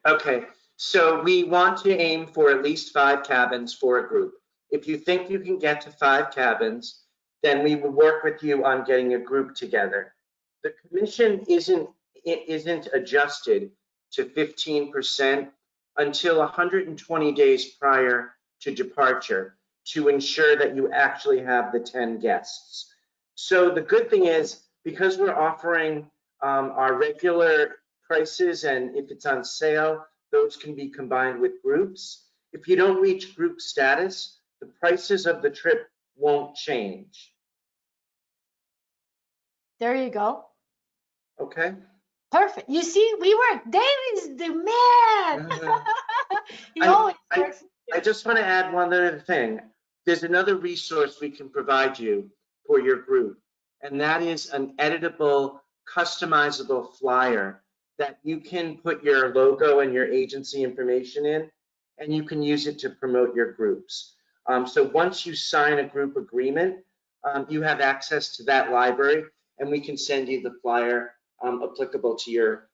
Okay, so we want to aim for at least 5 cabins for a group. If you think you can get to 5 cabins, then we will work with you on getting a group together. The commission isn't adjusted to 15% until 120 days prior to departure to ensure that you actually have the 10 guests. So the good thing is, because we're offering our regular prices, and if it's on sale, those can be combined with groups. If you don't reach group status, the prices of the trip won't change. There you go. Okay. Perfect. You see, we work. Dave is the man. He always works. I just want to add one other thing. There's another resource we can provide you for your group, and that is an editable, customizable flyer that you can put your logo and your agency information in, and you can use it to promote your groups. So once you sign a group agreement, you have access to that library, and we can send you the flyer applicable to your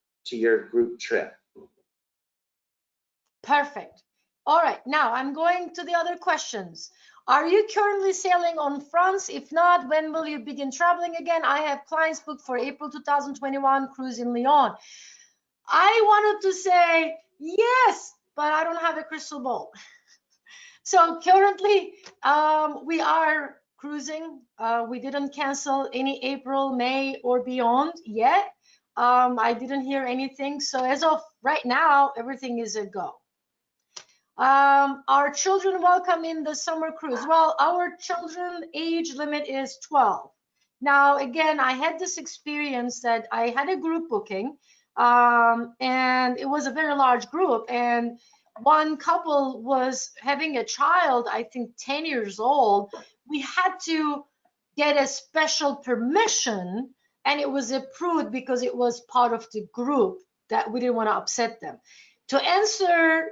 group trip. Perfect. All right, now I'm going to the other questions. Are you currently sailing on France? If not, when will you begin traveling again? I have clients booked for April 2021 cruise in Lyon. I wanted to say yes, but I don't have a crystal ball. So currently, we are cruising. We didn't cancel any April, May, or beyond yet. I didn't hear anything. So as of right now, everything is a go. Our children welcome in the summer cruise. Well, our children age limit is 12. Now, again, I had this experience that I had a group booking, and it was a very large group, and one couple was having a child, I think 10 years old. We had to get a special permission, and it was approved because it was part of the group that we didn't want to upset them. To answer,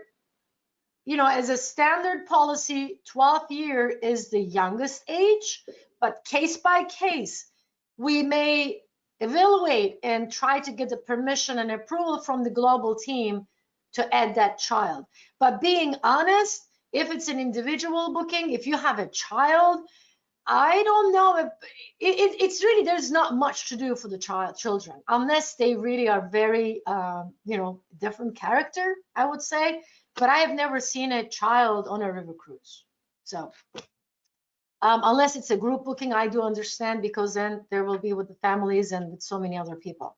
as a standard policy, 12 year is the youngest age, but case by case, we may evaluate and try to get the permission and approval from the global team to add that child. But being honest, if it's an individual booking, if you have a child, I don't know if it's really, there's not much to do for the children, unless they really are very, different character, I would say. But I have never seen a child on a river cruise. So unless it's a group booking, I do understand, because then there will be with the families and with so many other people.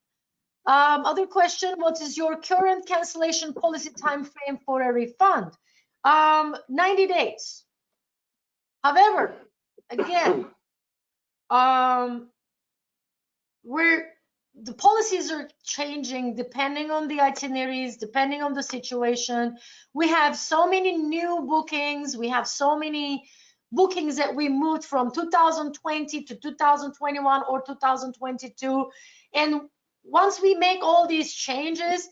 Other question, what is your current cancellation policy time frame for a refund? 90 days. However, again, the policies are changing depending on the itineraries, depending on the situation. We have so many new bookings. We have so many bookings that we moved from 2020 to 2021 or 2022. And once we make all these changes,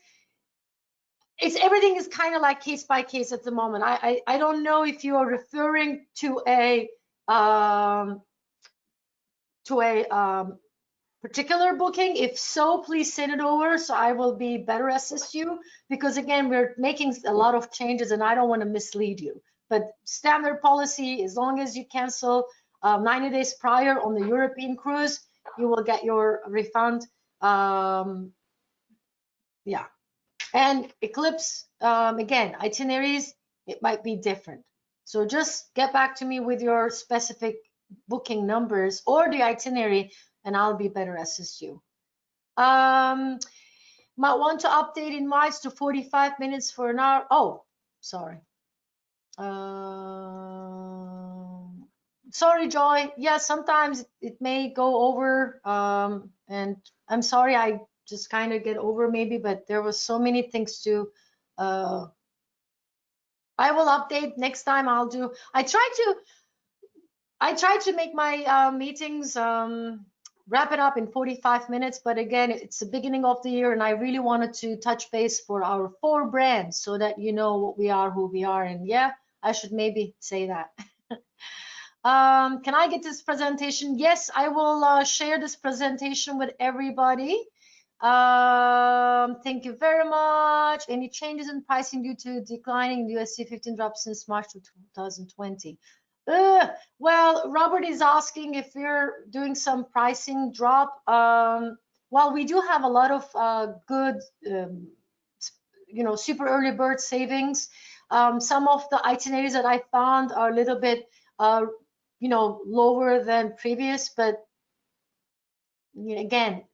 everything is kind of like case by case at the moment. I don't know if you are referring to a particular booking. If so, please send it over so I will be better assist you, because again, we're making a lot of changes and I don't want to mislead you. But standard policy, as long as you cancel 90 days prior on the European cruise, you will get your refund. Yeah. And Eclipse, again, itineraries, it might be different. So just get back to me with your specific booking numbers or the itinerary, and I'll be better assist you. Might want to update in miles to 45 minutes for an hour. Oh, sorry. Sorry, Joy. Yeah, sometimes it may go over, and I'm sorry, I just kind of get over maybe, but there was so many things to, I will update next time. I try to make my meetings, wrap it up in 45 minutes, but again, it's the beginning of the year and I really wanted to touch base for our 4 brands so that you know what we are, who we are, and yeah, I should maybe say that. Can I get this presentation? Yes, I will share this presentation with everybody. Thank you very much. Any changes in pricing due to declining USD 15 drop since March 2020? Well, Robert is asking if we're doing some pricing drop. Well, we do have a lot of good, super early bird savings. Some of the itineraries that I found are a little bit, lower than previous, but again,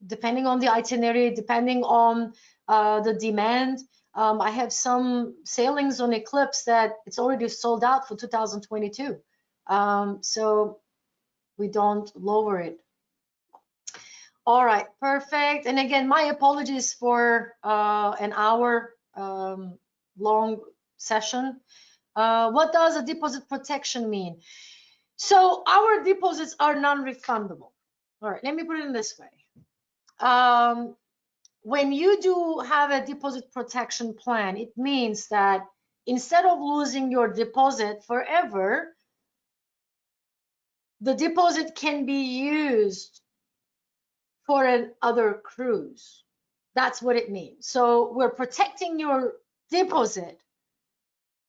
depending on the itinerary, depending on the demand. I have some sailings on Eclipse that it's already sold out for 2022. So we don't lower it. All right, perfect. And again, my apologies for an hour long session. What does a deposit protection mean? So our deposits are non-refundable. All right, let me put it in this way. when you do have a deposit protection plan, it means that instead of losing your deposit forever, the deposit can be used for another cruise. That's what it means. So we're protecting your deposit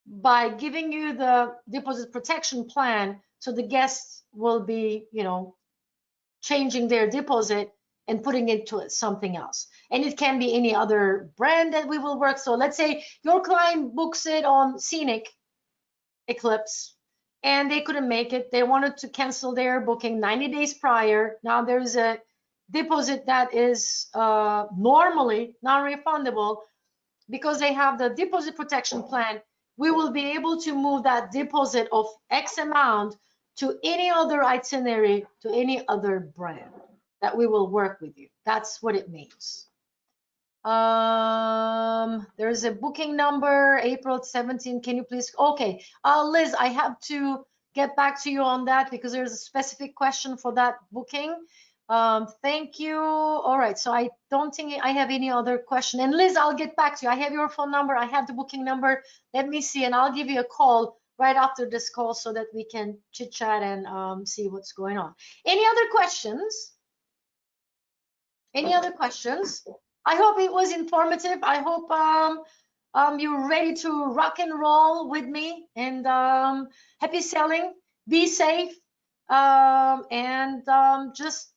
by giving you the deposit protection plan, so the guests will be, you know, changing their deposit and putting it to something else. And it can be any other brand that we will work. So let's say your client books it on Scenic Eclipse and they couldn't make it. They wanted to cancel their booking 90 days prior. Now there's a deposit that is normally non-refundable. Because they have the deposit protection plan, we will be able to move that deposit of X amount to any other itinerary, to any other brand that we will work with you. That's what it means. There's a booking number, April 17. Can you please? Okay, Liz, I have to get back to you on that because there's a specific question for that booking. Thank you. All right, so I don't think I have any other question. And Liz, I'll get back to you. I have your phone number. I have the booking number. Let me see, and I'll give you a call right after this call so that we can chit chat and see what's going on. Any other questions? Any other questions? I hope it was informative. I hope you're ready to rock and roll with me. And happy sailing. Be safe. Just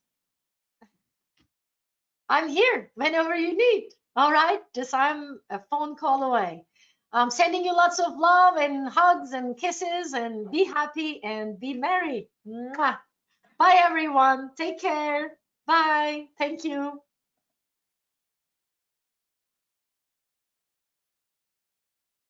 I'm here whenever you need. All right, just I'm a phone call away. I'm sending you lots of love and hugs and kisses, and be happy and be merry. Mwah. Bye, everyone. Take care. Bye. Thank you.